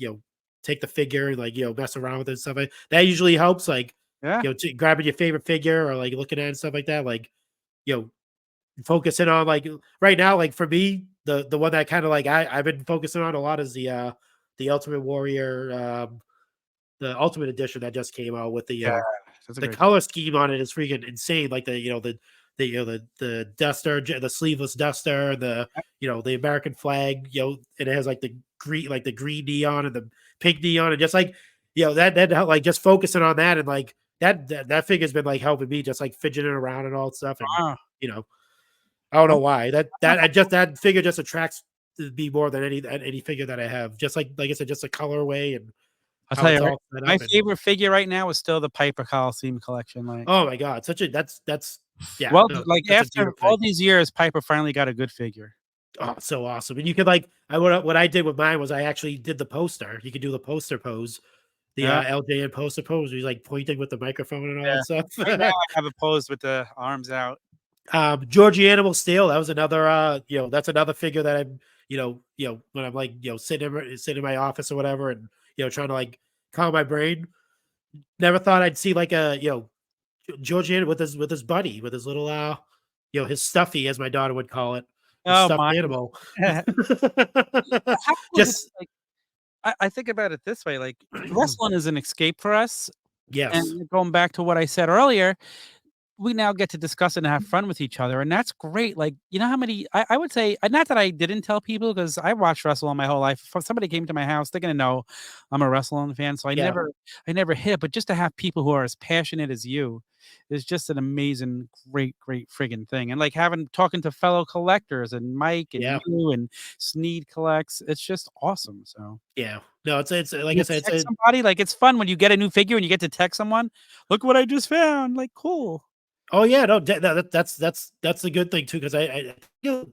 take the figure and like mess around with it and stuff like that. Usually helps like Yeah. grabbing your favorite figure or like looking at it and stuff like that. Like you know focusing on like right now, like for me, the one that kind of like I've been focusing on a lot is the Ultimate Warrior, the Ultimate Edition that just came out with the Yeah, that's a the great color scheme on it is freaking insane. Like the duster, the sleeveless duster, the American flag, and it has like the green neon and the pink neon, and just like like just focusing on that and like that figure's been like helping me just like fidgeting around and all that stuff and wow. you know I don't I'm know why. That figure just attracts me more than any figure that I have. Just like I said, just the colorway and I'll how tell you, it's right, all set my up. And favorite figure right now is still the Piper Coliseum collection, oh my god, such a that's yeah, well, no, that's a after beautiful all thing. these years, Piper finally got a good figure. Oh, so awesome. And you could like what I did with mine was I actually did the poster. You could do the poster pose, the Yeah, LJN poster pose. Where he's like pointing with the microphone and all yeah. that stuff. Right now, I have it posed with the arms out. Georgie Animal Steel. That was another. That's another figure that I'm. When I'm like sitting in my office or whatever, and trying to like calm my brain. Never thought I'd see like a Georgie Animal with his buddy with his little his stuffy as my daughter would call it, his Oh stuffed my animal. how cool is it, Just I think about it this way, wrestling is an escape for us, yes, and going back to what I said earlier, we now get to discuss it and have fun with each other, and that's great. Like, you know how many I would say, not that I didn't tell people because I watched wrestling my whole life. If somebody came to my house, they're gonna know I'm a wrestling fan. So Yeah. I never hit, but just to have people who are as passionate as you is just an amazing, great friggin' thing. And like talking to fellow collectors and Mike and Yeah. you and Sneed collects, it's just awesome. So Yeah. No, it's like I you said, text somebody, like it's fun when you get a new figure and you get to text someone, look what I just found. Like, cool. oh yeah, no, that's a good thing too because feel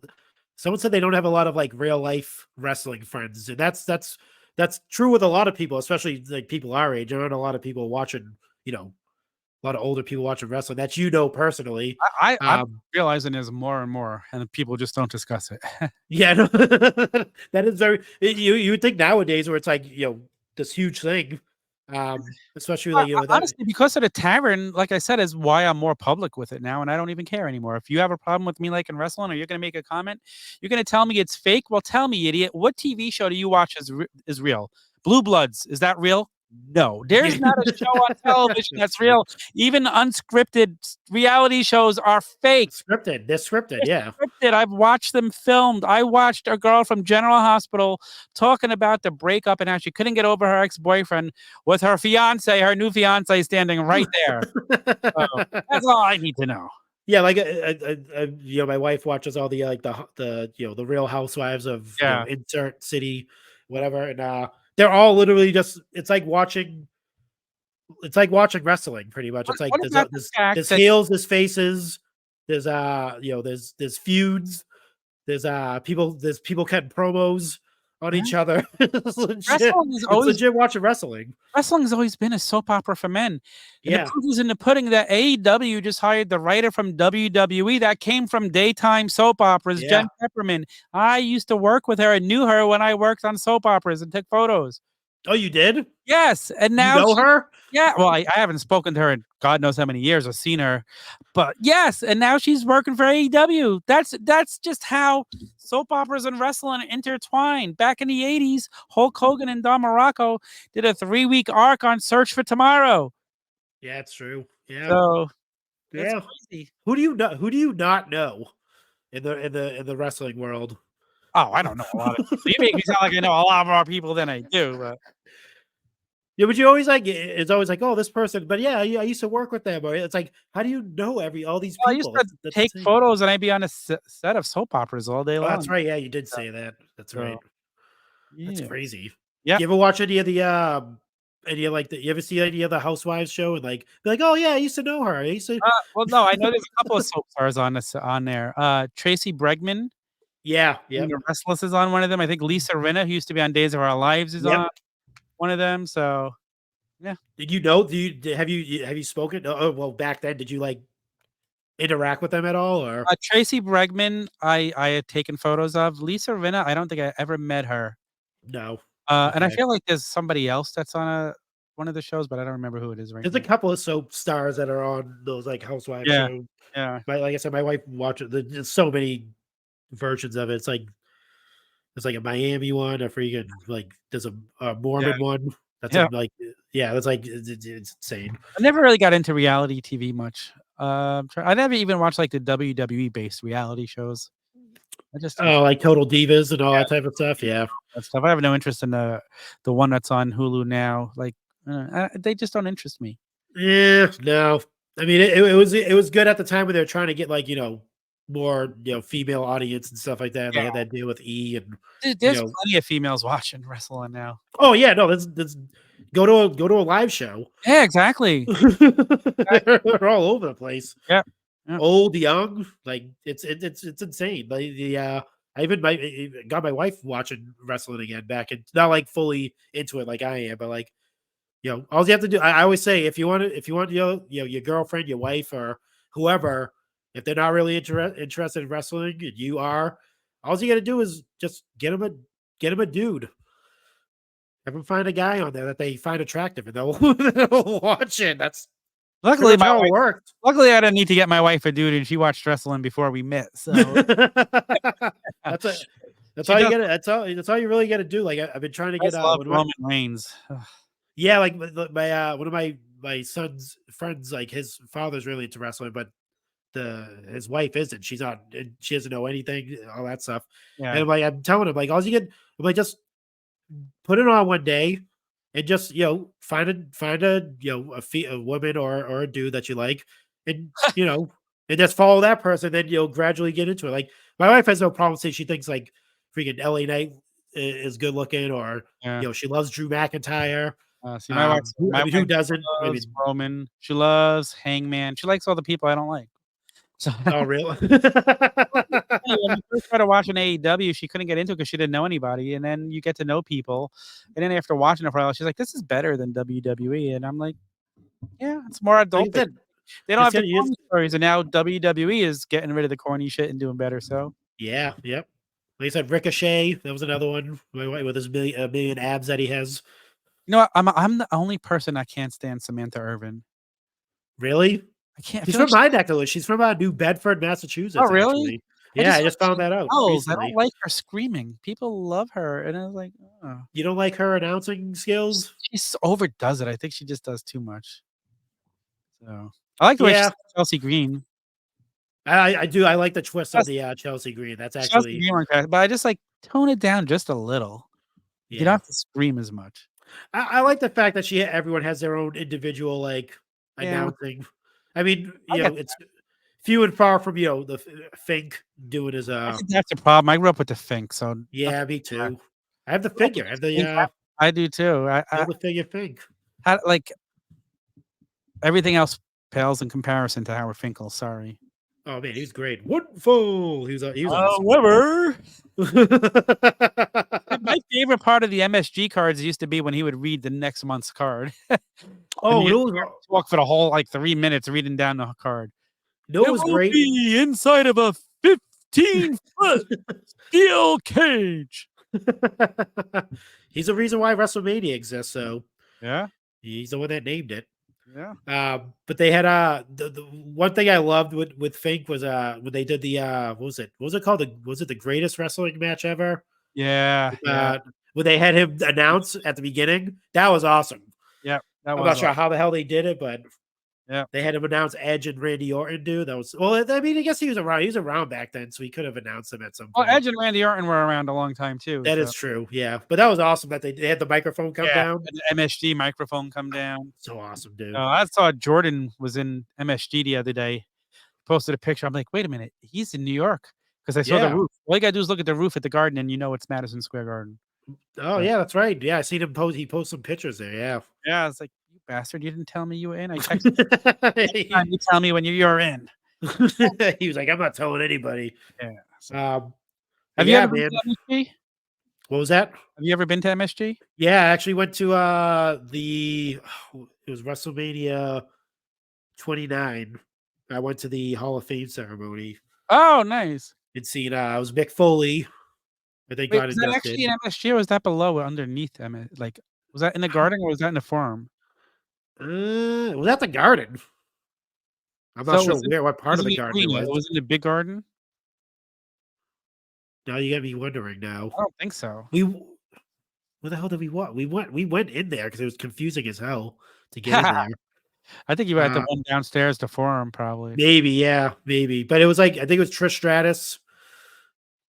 someone said they don't have a lot of like real life wrestling friends, and that's true with a lot of people, especially like people our age. There aren't a lot of people watching, a lot of older people watching wrestling that personally. I'm realizing there's more and more, and people just don't discuss it. Yeah, no, that is very you would think nowadays where it's like this huge thing, especially like that. Honestly, because of the tavern, like I said, is why I'm more public with it now, and I don't even care anymore. If you have a problem with me liking wrestling, or you're going to make a comment, you're going to tell me it's fake. Well, tell me, idiot. What TV show do you watch is real? Blue Bloods, is that real? No, there's not a show on television that's real. Even unscripted reality shows are fake. Scripted, they're scripted, yeah. Scripted. I've watched them filmed. I watched a girl from General Hospital talking about the breakup and how she couldn't get over her ex-boyfriend with her fiance, her new fiance, standing right there. So, that's all I need to know. Yeah, like my wife watches all the like the Real Housewives of insert city, whatever, and they're all literally just it's like watching wrestling pretty much. It's like What about the fact there's that heels, there's faces, there's there's feuds, there's people cutting promos on each other. It's legit watching wrestling. Wrestling has always been a soap opera for men. And the Yeah. proof is in the pudding that AEW just hired the writer from WWE that came from daytime soap operas, Yeah. Jen Pepperman. I used to work with her and knew her when I worked on soap operas and took photos. Oh, you did? Yes, and You now know her? yeah, well, I haven't spoken to her in God knows how many years or seen her, but yes, and now she's working for AEW. That's just how soap operas and wrestling intertwine. Back in the 80s, Hulk Hogan and Don Morocco did a 3-week arc on Search for Tomorrow. Yeah, it's true. Yeah. So yeah. it's crazy. Who do you not know in the wrestling world? Oh, I don't know a lot of you make me sound like I know a lot more people than I do, but yeah, but you always it's always like, oh, this person, but yeah, I used to work with them. Or it's like, how do you know all these people? I used to take photos and I'd be on a set of soap operas all day long. That's right. Yeah, you did say that. That's right. Yeah. That's crazy. Yeah. You ever watch any of the you ever see any of the Housewives show and like be like, oh yeah, I used to know her. I used to Well, no, I know there's a couple of soap stars on there. Tracy Bregman. Yeah. The Restless is on one of them. I think Lisa Rinna, who used to be on Days of Our Lives, is on one of them. So, yeah. Did you know? Have you spoken? Oh, well, back then, did you like interact with them at all? Or Tracy Bregman, I had taken photos of. Lisa Rinna, I don't think I ever met her. No. And I feel like there's somebody else that's on one of the shows, but I don't remember who it is right There's now. a couple of soap stars that are on those like Housewives shows. Yeah. Like I said, my wife watches. There's so many versions of it. It's like a Miami one, a freaking like there's a Mormon one. That's that's like it's insane. I never really got into reality TV much. I never even watched like the WWE based reality shows. I just like Total Divas and all that type of stuff. Yeah, that stuff. I have no interest in the one that's on Hulu now. Like they just don't interest me. Yeah, no. I mean, it was good at the time when they were trying to get like more female audience and stuff like that. They had that deal with E and there's plenty of females watching wrestling now. Oh yeah, no, let's go to a live show. Yeah, exactly. They're all over the place. Yeah. Old, young, like it's insane. Like I even got my wife watching wrestling again back and not like fully into it like I am, but like all you have to do. I always say if you want your girlfriend, your wife, or whoever, if they're not really interested in wrestling and you are, all you got to do is just get them a dude. Have them find a guy on there that they find attractive, and they'll watch it. That's luckily how it worked. Luckily, I didn't need to get my wife a dude, and she watched wrestling before we met. So that's all you got. That's all you really got to do. Like I've been trying to get Roman Reigns. Yeah, like my one of my my son's friends, like his father's really into wrestling, but his wife isn't. She's not. She doesn't know anything, all that stuff. And Yeah. I'm telling him, like, all you get, I'm like, just put it on one day, and just find a a woman or a dude that you like, and and just follow that person. Then you'll gradually get into it. Like my wife has no problem saying she thinks like freaking LA Knight is good looking, or Yeah. she loves Drew McIntyre. See, my wife, I mean, who doesn't? I loves mean, Roman. She loves Hangman. She likes all the people I don't like. So oh really? when we first started watching AEW, she couldn't get into it because she didn't know anybody. And then you get to know people. And then after watching it for a while, she's like, this is better than WWE. And I'm like, yeah, it's more Like adult. I said, They don't have the you just, corny stories. And now WWE is getting rid of the corny shit and doing better. So, yeah, yep. Like I said, Ricochet, that was another one with his million abs that he has. you know what? I'm the only person that can't stand Samantha Irvin. Really? I can't. I She's feel like from my neck of the woods. She's from New Bedford, Massachusetts, oh, really? actually. Yeah, I just found that out yells. I recently. don't like her screaming. People love her. And I was like, oh. You don't like her announcing skills? She overdoes it. I think she just does too much. So I like the way she's Yeah, Chelsea Green. I do. I like the twist on Chelsea the Chelsea Green. That's Chelsea actually, Green like that, but I just like tone it down just a little. You don't yeah. have to scream as much. I like the fact that everyone has their own individual like Yeah, announcing. I mean, I get it's few and far from the Fink doing his I think that's the problem. I grew up with the Fink, so yeah, me too. I have the grew up with figure. I have the the Fink. I do too. I the figure Fink. had like everything else pales in comparison to Howard Finkel. Sorry. Oh man, he was great. Wonderful. He was awesome. However, my favorite part of the MSG cards used to be when he would read the next month's card. And Oh, he'd no, talk for the whole like 3 minutes reading down the card. no, it It was will great. be inside of a 15-foot steel cage. He's the reason why WrestleMania exists. So Yeah, he's the one that named it. yeah. But they had the one thing I loved with Fink was when they did the what was it? What was it called? Was it the greatest wrestling match ever? Yeah, yeah, When they had him announce at the beginning, that was awesome. yeah. That I'm was not sure how the hell they did it, but yeah. they had him announce Edge and Randy Orton. Dude, that was I mean, I guess he was around. He was around back then, so he could have announced them at some Well, point. Edge and Randy Orton were around a long time too. That so. is true, yeah. But that was awesome that they had the microphone come down. And the MSG microphone come down. So awesome, dude. I saw Jordan was in MSG the other day. Posted a picture. I'm like, wait a minute, he's in New York because I saw the Yeah. roof. All you gotta do is look at the roof at the Garden, and you know it's Madison Square Garden. Oh yeah, that's right. Yeah, I seen him post. He posted some pictures there. Yeah. Yeah, it's like you bastard, you didn't tell me you were in. I texted you. You tell me when you're in. He was like, I'm not telling anybody. Yeah. Have you ever been to MSG? What was that? Have you ever been to MSG? Yeah, I actually went to it was WrestleMania 29. I went to the Hall of Fame ceremony Oh, nice. and seen it was Mick Foley. I think Wait, got was that inducted. actually in MSG or was that below or underneath like was that in the Garden or was that in the Forum? It was at the Garden. I'm not sure what part of the Garden it was. It was in the big Garden? Now you got me wondering now. I don't think so. Where the hell did we what? We went in there because it was confusing as hell to get in there. I think you were at the one downstairs, the Forum, probably. Maybe, yeah, maybe. But it was like I think it was Trish Stratus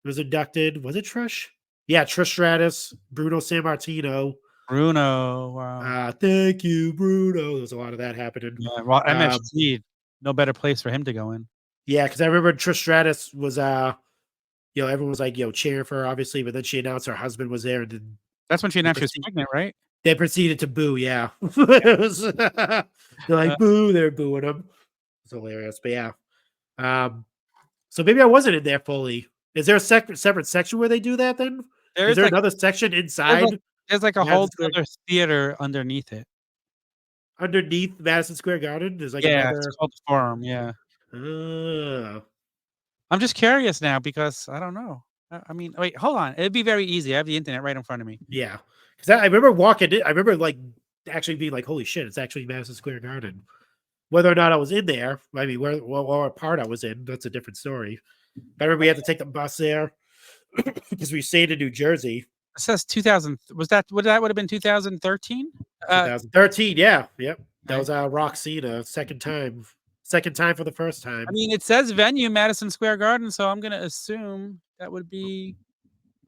was inducted. Was it Trish? Yeah, Trish Stratus, Bruno Sammartino. Bruno, wow. Thank you, Bruno. There was a lot of that happening. Yeah, well, MSG, no better place for him to go in. Yeah, because I remember Trish Stratus was everyone was like, cheering for her, obviously, but then she announced her husband was there, and then That's when she announced she was pregnant, right? they proceeded to boo. Yeah, they're like boo. They're booing him. It's hilarious, but yeah. So maybe I wasn't in there fully. Is there a separate section where they do that? Then is there another section inside? There's like a whole other theater underneath it. Underneath Madison Square Garden, there's like another. It's called the Forum. Yeah. I'm just curious now because I don't know. I mean, wait, hold on. It'd be very easy. I have the internet right in front of me. Yeah, because I remember walking in. I remember like actually being like, "Holy shit!" It's actually Madison Square Garden. Whether or not I was in there, I mean, what part I was in, that's a different story. But I remember we had to take the bus there because we stayed in New Jersey. It says 2000. Would that have been 2013? 2013. Yeah. Yep. That was Rock Cena, second time for the first I time. mean, it says venue Madison Square Garden, so I'm gonna assume that would be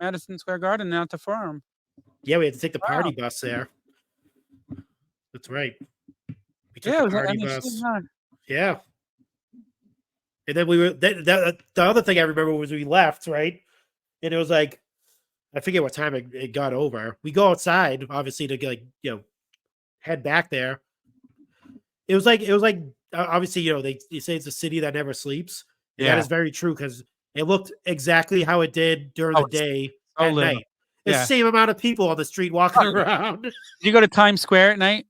Madison Square Garden, not the Forum. Yeah, we had to take the party Wow. bus there. That's right. We took Yeah, the it was, I party mean, shit, bus. huh? Yeah. And then we were the other thing I remember was we left, right? And it was like I forget what time it got over. We go outside, obviously, to like, head back there. It was like obviously, they say it's a city that never sleeps. And that Yeah. is very true because it looked exactly how it did during Oh, the it's day so at lit up. night. The Yeah. same amount of people on the street Oh, walking yeah. around. Did you go to Times Square at night?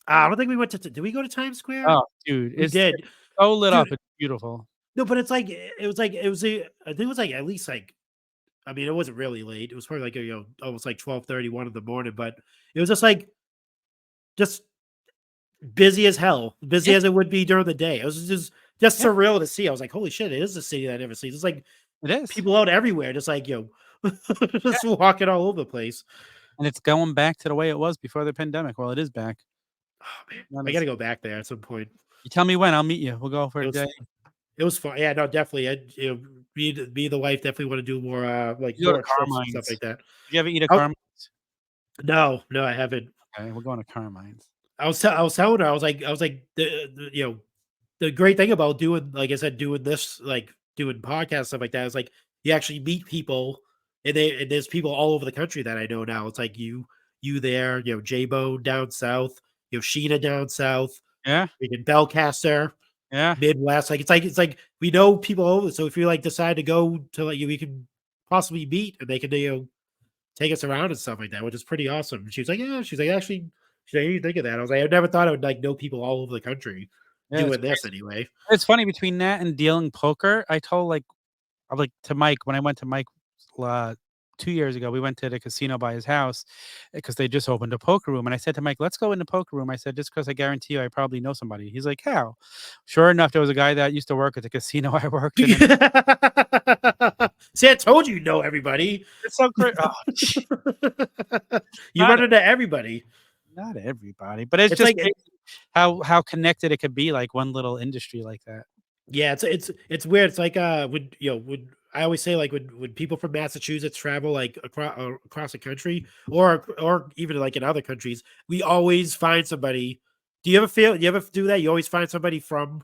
I don't think we went to. Did we go to Times Square? Oh, dude, We it's did, so lit up, dude. it's beautiful. No, but it's like it was like it was a. I think it was like at least like. I mean, it wasn't really late. It was probably like almost like 12:31 in the morning. But it was just like just busy as hell, busy Yeah, as it would be during the day. It was just yeah, surreal to see. I was like, holy shit, it is a city that I never see. It's like it is. people out everywhere, just like Yeah, just walking all over the place. and it's going back to the way it was before the pandemic. Well, it is back. Oh man, Not I as gotta go back there at some point. You tell me when, I'll meet you. We'll go for It a was day. it was fun. Yeah, no, definitely. Me and the wife definitely want to do more like You go to more trips and stuff Carmine's. like that. Did you ever eat at Oh, Carmine's? no, no, I haven't. Okay, we're going to Carmine's. I was telling her, I was like, the great thing about doing, like I said, doing this, like doing podcasts, stuff like that, is like you actually meet people, and there's people all over the country that I know now. It's like you there, J Bone down south, Sheena down south, Yeah, in Belcaster, yeah. Midwest. Like we know people over. So if you like decide to go to like we can possibly meet, and they can take us around and stuff like that, which is pretty awesome. She was like, yeah, she's like, actually, she's like, you think of that? I was like, I never thought I would like know people all over the country Yeah, it's doing this crazy. anyway. It's funny between that and dealing poker, I told, to Mike when I went to Mike, uh, 2 years ago, we went to the casino by his house because they just opened a poker room, and I said to Mike, "Let's go in the poker room." I said, "Just because I guarantee you I probably know somebody." He's like, "How?" Sure enough, there was a guy that used to work at the casino I worked in, and See, I told you, know everybody. it's so great. Oh, You not run into everybody. not everybody, but it's It's just like crazy how connected it could be, like, one little industry like that. yeah, it's weird. It's like when I always say like when people from Massachusetts travel like across the country or even like in other countries, we always find somebody. Do you ever do that? You always find somebody from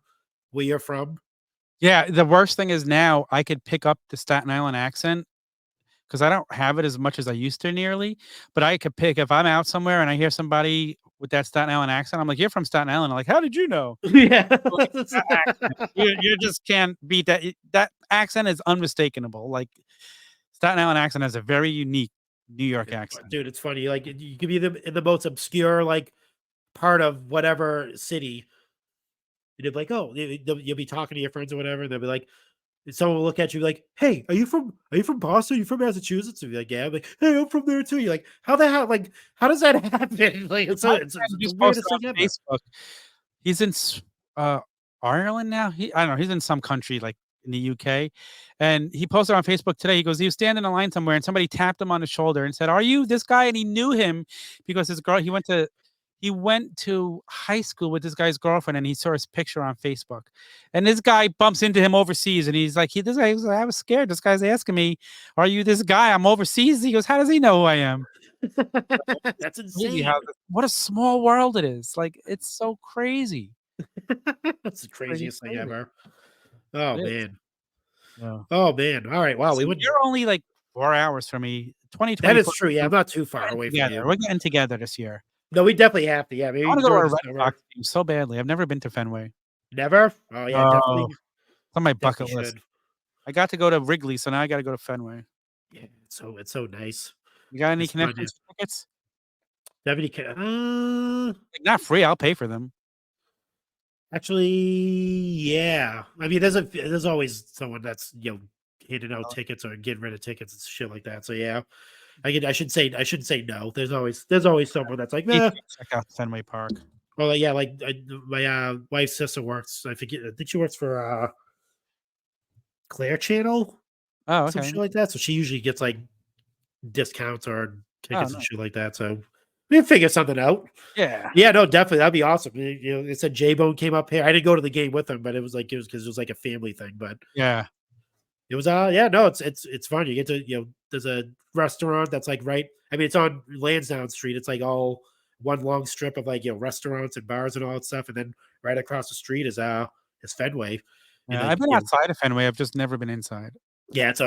where you're from. Yeah, the worst thing is now I could pick up the Staten Island accent because I don't have it as much as I used to nearly, but I could pick if I'm out somewhere and I hear somebody with that Staten Island accent, I'm like, "You're from Staten Island." I'm like, "How did you know?" Yeah. Like, that accent, you just can't beat that. That accent is unmistakable. Like, Staten Island accent has a very unique New York accent. Dude, it's funny. Like you could be in the most obscure like part of whatever city. And they'll be like, oh, you'll be talking to your friends or whatever, and they'll be like, and someone will look at you like, "Hey, are you from Boston? Are you from Massachusetts?" And be like, "Yeah." I'm like, "Hey, I'm from there too." You're like, "How the hell? Like, how does that happen?" Like, My it's friend the just posted weirdest on thing ever. Facebook. He's in Ireland now. I don't know. He's in some country like in the UK, and he posted on Facebook today. He goes, he was standing in line somewhere, and somebody tapped him on the shoulder and said, "Are you this guy?" And he knew him because his girl. He went to high school with this guy's girlfriend, and he saw his picture on Facebook. And this guy bumps into him overseas, and he's like, this guy, he's like, I was scared. This guy's asking me, "Are you this guy? I'm overseas." He goes, "How does he know who I am?" That's Crazy insane. what a small world it is. Like, it's so crazy. That's the Pretty craziest thing crazy. ever. Oh It is. man. Yeah. Oh man. All right. Wow. We Listen, would. you're only like 4 hours from me. That is 2024, true. Yeah, I'm not too we're far getting away from together. you. We're getting together this year. No, we definitely have to. Yeah, I maybe wanna go to during a the Red summer. Sox game so badly. I've never been to Fenway. Never. Oh yeah, Oh, definitely, it's on my definitely bucket list. should. I got to go to Wrigley, so now I gotta go to Fenway. Yeah, it's so nice. You got any It's fun. Yeah. connections for tickets? Definitely. Like, not free, I'll pay for them. Actually, yeah. I mean, there's always someone that's handing out Oh, tickets or getting rid of tickets and shit like that. So yeah, I should say no. There's always someone that's like, need to nah. go check out Fenway Park. Well, yeah, like my wife's sister works. I forget. I think she works for Claire Channel, Oh, some okay. shit like that. So she usually gets like discounts or Oh, tickets and nice. shit like that. So We can figure something out. Yeah. Yeah, no, definitely that'd be awesome. You know, it said J Bone came up here. I didn't go to the game with him, but it was because it was like a family thing. But Yeah. it was yeah, no, it's fun. You get to there's a restaurant that's like right. I mean, it's on Lansdowne Street. It's like all one long strip of like restaurants and bars and all that stuff, and then right across the street is Fenway. And Yeah. like I've been outside of Fenway. I've just never been inside. yeah, it's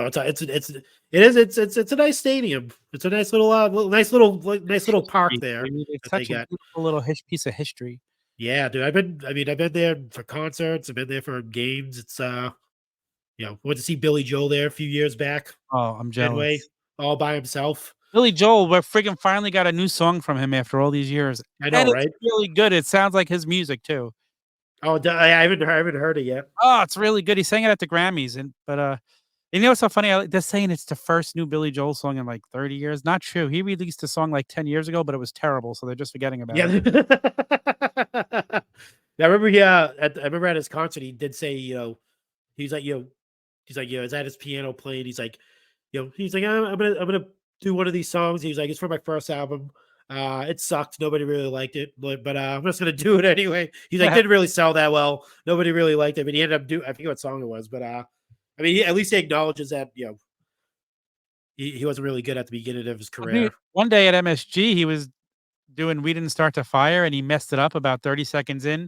a nice stadium. It's a nice little nice little park History. there I mean, it's that they such a got. beautiful little piece of history. Yeah, dude. I've been there for concerts. I've been there for games. It's went to see Billy Joel there a few years back. Oh, I'm Fenway, jealous. all by himself. Billy Joel, we friggin' finally got a new song from him after all these years, I know, and it's right? really good. It sounds like his music too. Oh, I haven't heard it yet. Oh, it's really good. He sang it at the Grammys, you know what's so funny? They're saying it's the first new Billy Joel song in like 30 years. Not true. He released a song like 10 years ago, but it was terrible, so they're just forgetting about Yeah. it. I remember I remember at his concert he did say, he's like, he's at his piano playing. He's like, he's like, I'm gonna do one of these songs. He's like, it's for my first album. It sucked. Nobody really liked it, but I'm just gonna do it anyway. He's like, didn't really sell that well. Nobody really liked it, but he ended up I forget what song it was, but I mean, at least he acknowledges that he wasn't really good at the beginning of his I mean, career. one day at MSG, he was doing "We Didn't Start the Fire" and he messed it up about 30 seconds in,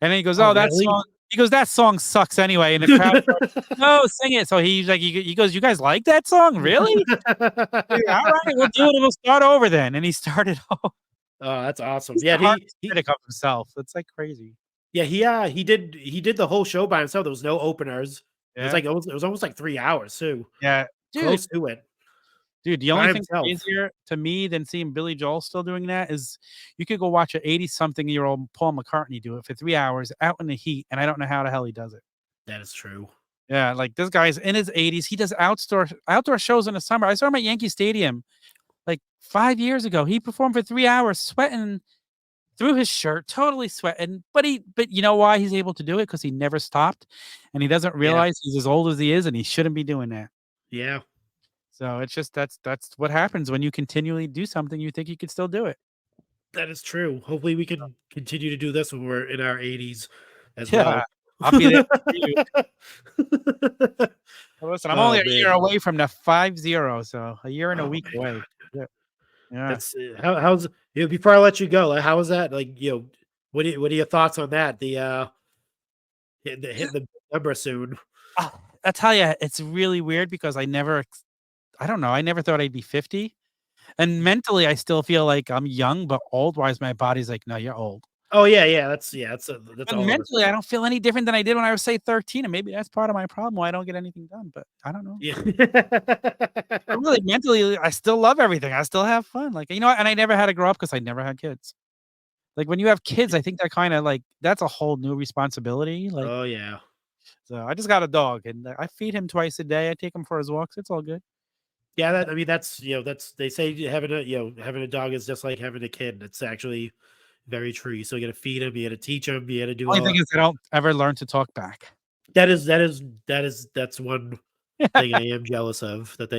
and then he goes, Oh, "Oh, that really? song." He goes, "That song sucks anyway," and the crowd starts, "No, sing it." So he's like, he goes, "You guys like that song, really? Yeah, all right, we'll do it, and we'll start over then." And he started over. Oh, that's awesome. He's Yeah, the hardest critic of himself. It's like crazy. he did the whole show by himself. There was no openers. Yeah, It was almost like 3 hours too, yeah, dude. close to it Dude, the by only thing himself. crazier to me than seeing Billy Joel still doing that is you could go watch a 80-something-year-old Paul McCartney do it for 3 hours out in the heat, and I don't know how the hell he does it. That is true. Yeah, like, this guy's in his 80s, he does outdoor shows in the summer. I saw him at Yankee Stadium, like, 5 years ago. He performed for 3 hours sweating through his shirt, totally sweating, but you know why he's able to do it? Because he never stopped, and he doesn't Yeah, realize he's as old as he is, and he shouldn't be doing that. yeah, So, it's just that's what happens when you continually do something, you think you could still do it. that is true. Hopefully, we can continue to do this when we're in our 80s as Yeah, well. I'll be there for you. Well, listen, I'm Oh only a year man. away from the 50, so a year and a Oh week my away. god. Yeah, yeah. That's how's before I let you go. Like, how was that? Like, what are your thoughts on that? The hitting the number soon. I tell you, it's really weird because I don't know, I never thought I'd be 50, and mentally, I still feel like I'm young, but old-wise, my body's like, "No, you're old." Oh that's But all of us. mentally, I don't feel any different than I did when I was, say, 13, and maybe that's part of my problem why I don't get anything done, but I don't know. Yeah. But really, mentally, I still love everything, I still have fun, like, you know what, and I never had to grow up because I never had kids. Like, when you have kids, I think that kinda, like that's a whole new responsibility, like, Oh yeah. so I just got a dog, and I feed him twice a day, I take him for his walks, it's all good. Yeah, I mean that's they say having a dog is just like having a kid. It's actually very true. You still got to feed him, you got to teach him, you got to do Only all thing is I don't ever learn to talk back. that's one thing I am jealous of that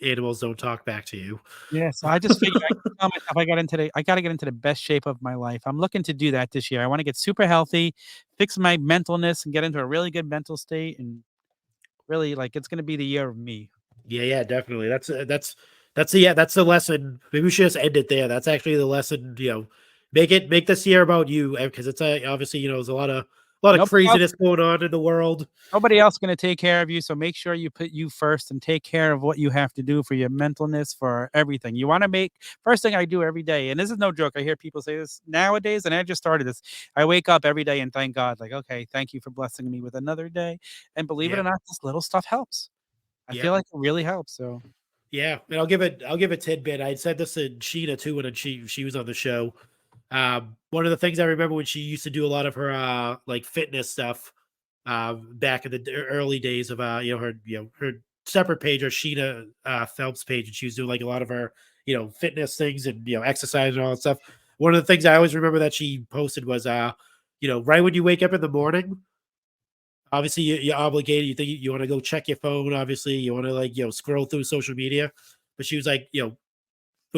animals don't talk back to you. Yeah, so I just figured I tell myself I gotta get into the best shape of my life. I'm looking to do that this year. I wanna get super healthy, fix my mentalness, and get into a really good mental state, and really, like, it's gonna be the year of me. Yeah, definitely. That's the lesson. Maybe we should just end it there. That's actually the lesson. Make this year about you because it's obviously there's a lot of Nobody else craziness going on in the world. nobody else gonna take care of you, so make sure you put you first and take care of what you have to do for your mentalness, for everything. You wanna make first thing I do every day, and this is no joke, I hear people say this nowadays, and I just started this. I wake up every day and thank God, like, "Okay, thank you for blessing me with another day," and believe it Yeah, or not, this little stuff helps. I yeah. feel like it really helps, so Yeah, and I'll give a tidbit. I said this to Sheena too when she was on the show. One of the things I remember when she used to do a lot of her like fitness stuff back in the early days of her separate page or Sheena Phelps page, and she was doing like a lot of her fitness things and exercise and all that stuff. One of the things I always remember that she posted was right when you wake up in the morning. Obviously, you're obligated. You think you want to go check your phone. Obviously, you want to like scroll through social media. But she was like,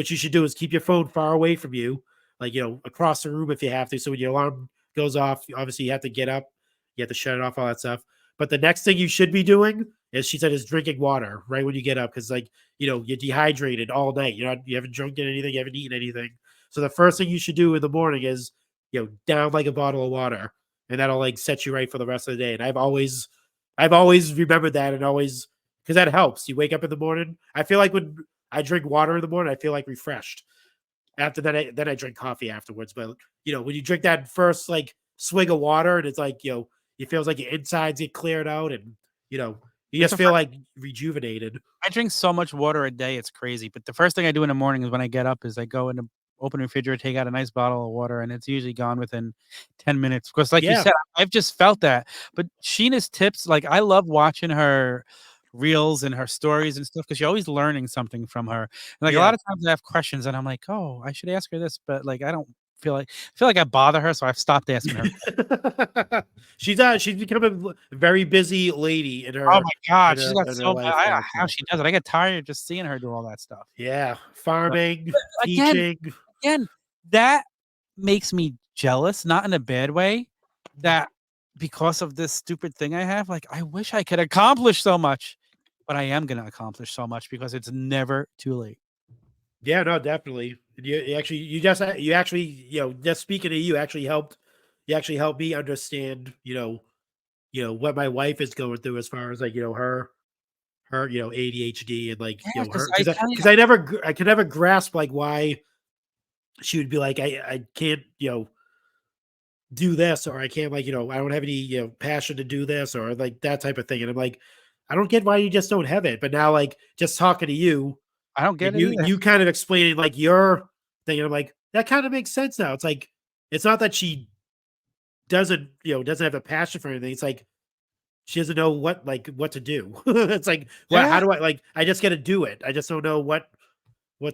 what you should do is keep your phone far away from you, like across the room if you have to. So when your alarm goes off, obviously you have to get up, you have to shut it off, all that stuff. But the next thing you should be doing, as she said, is drinking water right when you get up, because you're dehydrated all night. You haven't drunk anything, you haven't eaten anything. So the first thing you should do in the morning is down like a bottle of water, and that'll like set you right for the rest of the day. And I've always remembered that, and always, because that helps. You wake up in the morning. I feel like when I drink water in the morning, I feel like refreshed. After that, then I drink coffee afterwards. But when you drink that first like swig of water, and it's like it feels like your insides get cleared out, and you It's just a feel like rejuvenated. I drink so much water a day, it's crazy. But the first thing I do in the morning is when I get up is I go in the open refrigerator, take out a nice bottle of water, and it's usually gone within 10 minutes. Because like you Yeah, said, I've just felt that. But Sheena's tips, like I love watching her reels and her stories and stuff because you're always learning something from her. And like a yeah. lot of times I have questions and I'm like, oh, I should ask her this, but like I don't feel like I bother her, so I've stopped asking her. She's become a very busy lady in Oh her my god, in she's her got in her so much. life I don't know now. how So she does it. I get tired just seeing her do all that stuff. yeah, But farming, again, teaching. again, that makes me jealous, not in a bad way, that because of this stupid thing I have, like, I wish I could accomplish so much, but I am gonna accomplish so much because it's never too late. Yeah, no, definitely. Just speaking to you actually helped. You actually helped me understand, what my wife is going through as far as like, her, ADHD, and like, Yeah, because her, I because tell you, I could never grasp like why she would be like, I can't, do this, or I can't, like, I don't have any, passion to do this, or like that type of thing. And I'm like, I don't get why you just don't have it. But now, like, just talking to you, I don't and get it you either. you kind of explaining like your thing, and I'm like, that kind of makes sense now. It's like, it's not that she doesn't have a passion for anything. It's like she doesn't know what to do. It's like, well, Yeah. how do I, like, I just got to do it. I just don't know what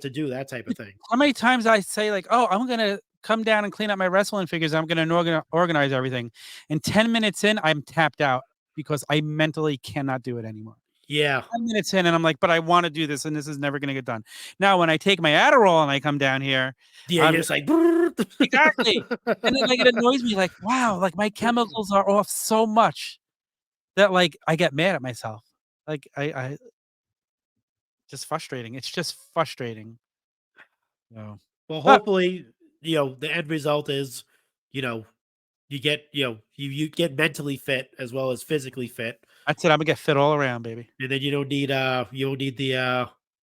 to do, that type of thing. How many times I say like, "Oh, I'm gonna come down and clean up my wrestling figures. I'm gonna organize everything." And 10 minutes in, I'm tapped out because I mentally cannot do it anymore. Yeah. 10 minutes in, and I'm like, "But I wanna do this, and this is never gonna get done." Now, when I take my Adderall and I come down here, Yeah, I'm you're just just like, exactly. And then, like, it annoys me, like, wow, like, my chemicals are off so much that, like, I get mad at myself. Like, I just frustrating. It's just frustrating. So, well, but hopefully, the end result is, you know, you get, you get mentally fit as well as physically fit, that's it. Imma get fit all around, baby. and then you don't need the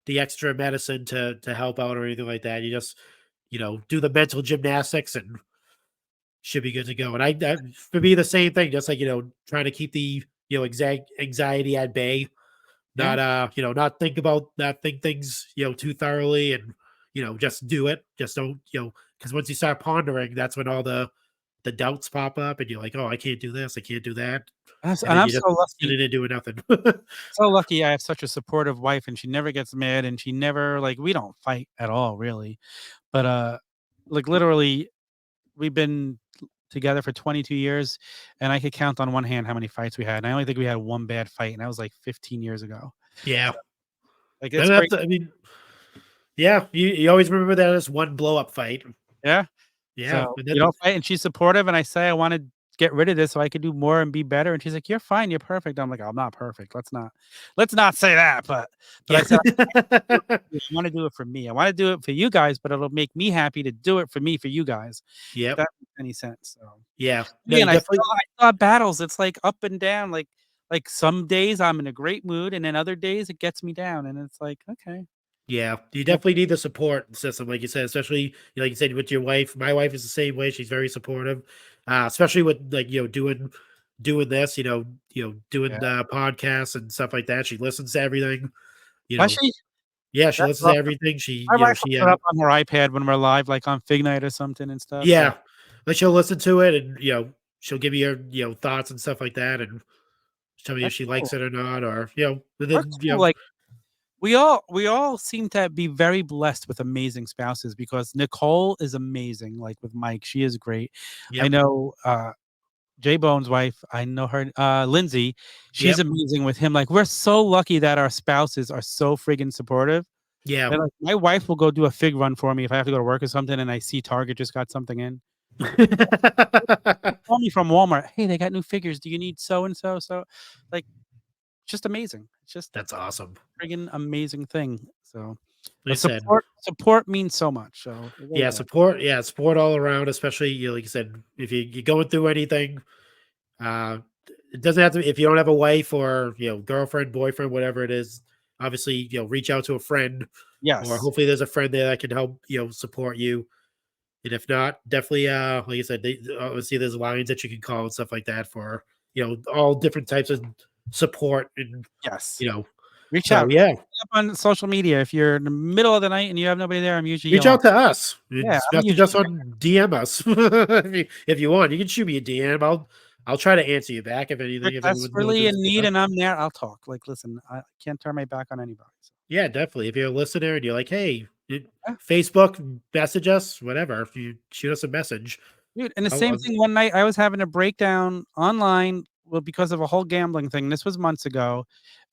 extra medicine to help out or anything like that. You just, do the mental gymnastics, and should be good to go. And I for me, the same thing, just like, trying to keep the, anxiety at bay, Yeah. not think things, too thoroughly, and, just do it. Just don't, because once you start pondering, that's when all the doubts pop up, and you're like, oh, I can't do this, I can't do that. And And then I'm you just so lucky sitting there doing nothing. so lucky I have such a supportive wife, and she never gets mad, and she never like, we don't fight at all, really. But, like, literally, we've been together for 22 years, and I could count on one hand how many fights we had, and I only think we had 1 bad fight, and that was, like, 15 years ago. Yeah. So, like, And it's great. I mean, yeah, you always remember that as one blow up fight. Yeah. Yeah. So, And you then, don't fight, and she's supportive, and I say I wanna get rid of this so I could do more and be better, and she's like, "You're fine, you're perfect." I'm like, "I'm not perfect. Let's not say that," but I yeah. said, I wanna do it for me. I wanna do it for you guys, but it'll make me happy to do it for me, for you guys, if Yep. that makes any sense, so Yeah. No, you again, definitely. I still have battles, it's like up and down, like some days I'm in a great mood, and then other days it gets me down, and it's like, "Okay." Yeah, you Yep, definitely need the support system, like you said, especially, like you said, with your wife. My wife is the same way. She's very supportive, especially with, like, doing this, doing yeah. podcasts and stuff like that. She listens to everything. You Does know, she? yeah, she That's listens to awesome. everything. She, My wife will put it up on her iPad when we're live, like on Fig Night or something and stuff, so yeah, but she'll listen to it, and she'll give me her, thoughts and stuff like that, and tell me if that's she likes cool. it or not, or and That's then cool, like, we all seem to be very blessed with amazing spouses because Nicole is amazing, like, with Mike, she is great. I yep, know, J Bone's wife, I know her, Lindsay, she's yep, amazing with him, like, we're so lucky that our spouses are so friggin' supportive, Yeah. And, like, my wife will go do a fig run for me if I have to go to work or something, and I see Target just got something in. Call me from Walmart. "Hey, they got new figures. Do you need so and so?" So, like, just amazing. It's just That's awesome. friggin' amazing thing. So, Like I said, support means so much. So, it really yeah, does. support. Yeah, support all around. Especially like you said, if you're going through anything, uh, it doesn't have to. If you don't have a wife or girlfriend, boyfriend, whatever it is, obviously reach out to a friend, or Yes. hopefully there's a friend there that can help support you. And if not, definitely like I said, obviously there's lines that you can call and stuff like that for all different types of support and Yes. you know. Reach So out. Hit yeah, me up on social media. If you're in the middle of the night and you have nobody there, I'm usually reach on. out to us. Yeah, Just I'm message usually us on DM us if you want. You can shoot me a DM. I'll try to answer you back if you're anything. If anyone's going desperately through in need stuff. and I'm there, I'll talk. Like, listen, I can't turn my back on anybody. So, Yeah, definitely. If you're a listener and you're like, hey, yeah. Facebook, message us, whatever. If you shoot us a message, Dude, and the I'll, same I'll, thing one night, I was having a breakdown online, well, because of a whole gambling thing. This was months ago,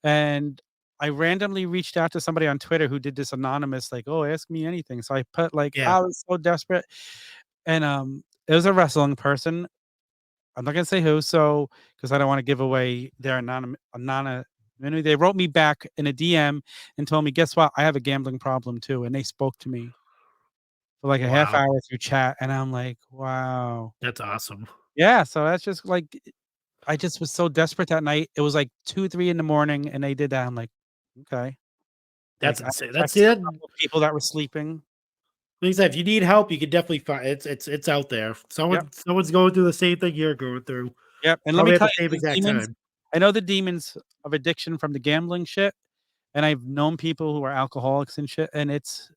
and I randomly reached out to somebody on Twitter who did this anonymous, like, "Oh, ask me anything." So I put, like, yeah, I was so desperate, and, it was a wrestling person. I'm not gonna say who, so because I don't wanna give away their anonymity. They wrote me back in a DM and told me, "Guess what? I have a gambling problem too," and they spoke to me for, like, a half wow, hour through chat, and I'm like, "Wow." that's awesome. Yeah, so that's just, like, I just was so desperate that night. It was, like, 2, 3 in the morning, and they did that. I'm like, "Okay." That's Like, I insane. That's texted it. a couple of people that were sleeping. Like I said, if you need help, you can definitely find it's out there. Yep, Someone's going through the same thing you're going through, yep, and let me probably at tell the you, same those exact demons time. I know the demons of addiction from the gambling shit, and I've known people who are alcoholics and shit, and it's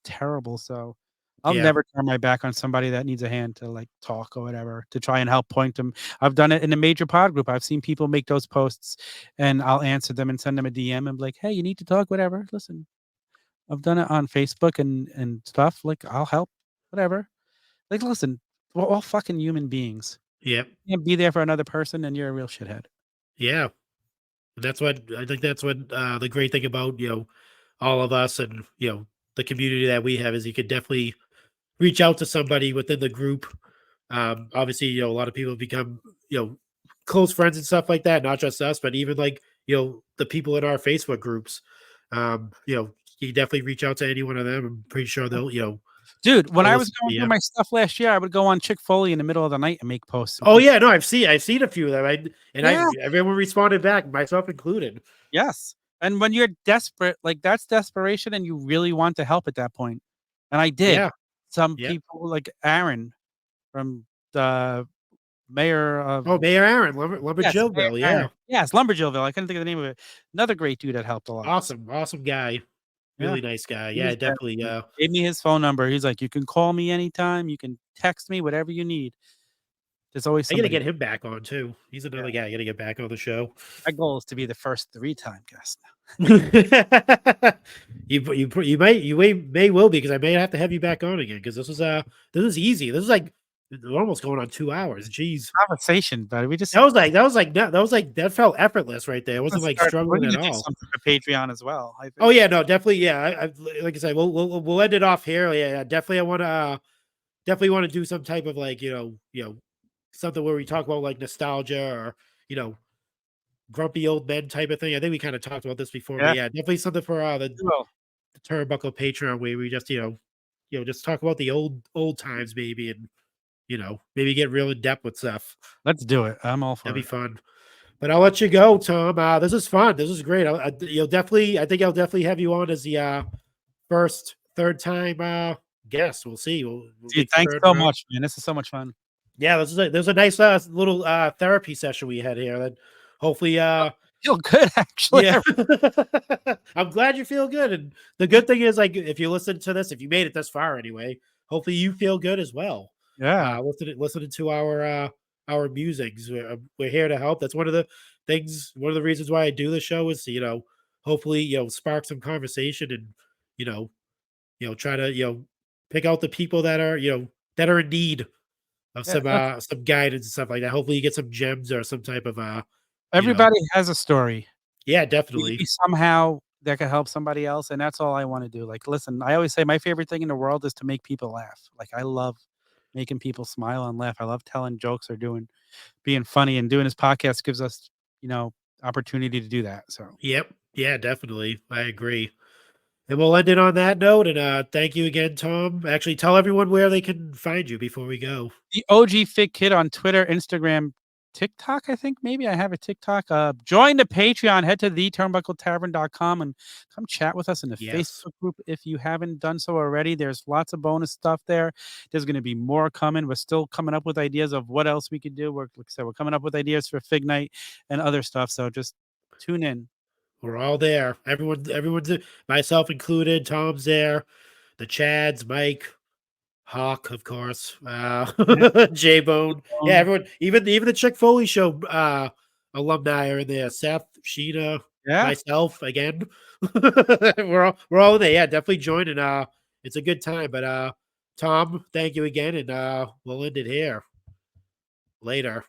terrible, so I'll Yeah. never turn my back on somebody that needs a hand to, like, talk or whatever, to try and help point them. I've done it in a major pod group. I've seen people make those posts, and I'll answer them and send them a DM and be like, "Hey, you need to talk, whatever. Listen, I've done it on Facebook and stuff, like, I'll help, whatever." Like, listen, we're all fucking human beings. Yep. You can't be there for another person, then you're a real shithead. Yeah. That's what I think that's what the great thing about, all of us and, the community that we have is you could definitely reach out to somebody within the group. Obviously, a lot of people become, close friends and stuff like that, not just us, but even like, the people in our Facebook groups. You can definitely reach out to any one of them. I'm pretty sure they'll. Dude, when They'll I was listen to going through you. my stuff last year, I would go on Chick-fil-A in the middle of the night and make posts, and Oh people yeah, no, I've seen a few of them. yeah, Everyone responded back, myself included. yes, and when you're desperate, like, that's desperation and you really want to help at that point, and I did. Yeah, Some yeah. people like Aaron from the mayor of Oh, Mayor Aaron, yes, Mayor Lumberjillville, Aaron. yeah. Yes, Lumberjillville, I couldn't think of the name of it. Another great dude that helped a lot. Awesome, awesome guy. Yeah, Really nice guy. he Yeah, was there definitely, for me. Gave me his phone number. He's like, "You can call me anytime, you can text me, whatever you need. There's always I gotta somebody." get him back on too. He's Yeah, another guy I gotta get back on the show. my goal is to be the first three-time guest. You may will because I may have to have you back on again because this is easy. This is like we're almost going on 2 hours. Jeez. Conversation, but we just That felt effortless right there. It gonna wasn't like start we're struggling gonna at do all. something for Patreon as well, I Oh think. yeah, no, definitely. Yeah, like I said, we'll end it off here. Yeah, yeah, definitely. I want to definitely want to do some type of like something where we talk about like nostalgia or you know grumpy old men type of thing. I think we kind of talked about this before, but Yeah, yeah, definitely something for we will. the Turnbuckle Patreon where we just just talk about the old times maybe and maybe get real in depth with stuff. Let's do it. I'm all That'd for be it. fun. But I'll let you go, Tom. This is fun. This is great. You'll definitely. I think I'll definitely have you on as the first, third time guest. We'll see. We'll Dude, make the thanks third so round. much, man. This is so much fun. Yeah, there's a nice little therapy session we had here that hopefully Feel good actually. yeah. I'm glad you feel good. And the good thing is like if you listen to this, if you made it this far anyway, hopefully you feel good as well. Yeah. Listening to our musings. We're here to help. That's one of the reasons why I do the show is to, hopefully, spark some conversation and, you know, try to, pick out the people that are in need of Yeah, look, some guidance and stuff like that. Hopefully you get some gems or some type of you know, everybody has a story. yeah, definitely. Maybe somehow that could help somebody else, and that's all I want to do. Like, listen, I always say my favorite thing in the world is to make people laugh. Like, I love making people smile and laugh. I love telling jokes or being funny, and doing this podcast gives us, opportunity to do that. So Yep. Yeah, definitely. I agree. And we'll end it on that note. And thank you again, Tom. Actually, tell everyone where they can find you before we go. the OG Fit Kid on Twitter, Instagram, TikTok, I think maybe I have a TikTok. Join the Patreon, head to theturnbuckletavern.com and come chat with us in the Yes. Facebook group if you haven't done so already. There's lots of bonus stuff there. There's going to be more coming. We're still coming up with ideas of what else we could do. Like I said, we're coming up with ideas for Fig Night and other stuff. So just tune in. We're all there. Everyone's myself included. Tom's there. The Chads, Mike, Hawk, of course. J Bone. Yeah, everyone. Even the Chick Foley show alumni are in there. Seth, Sheena, Yeah. myself again. we're all in there. Yeah, definitely join, and it's a good time. But Tom, thank you again, and we'll end it here. Later.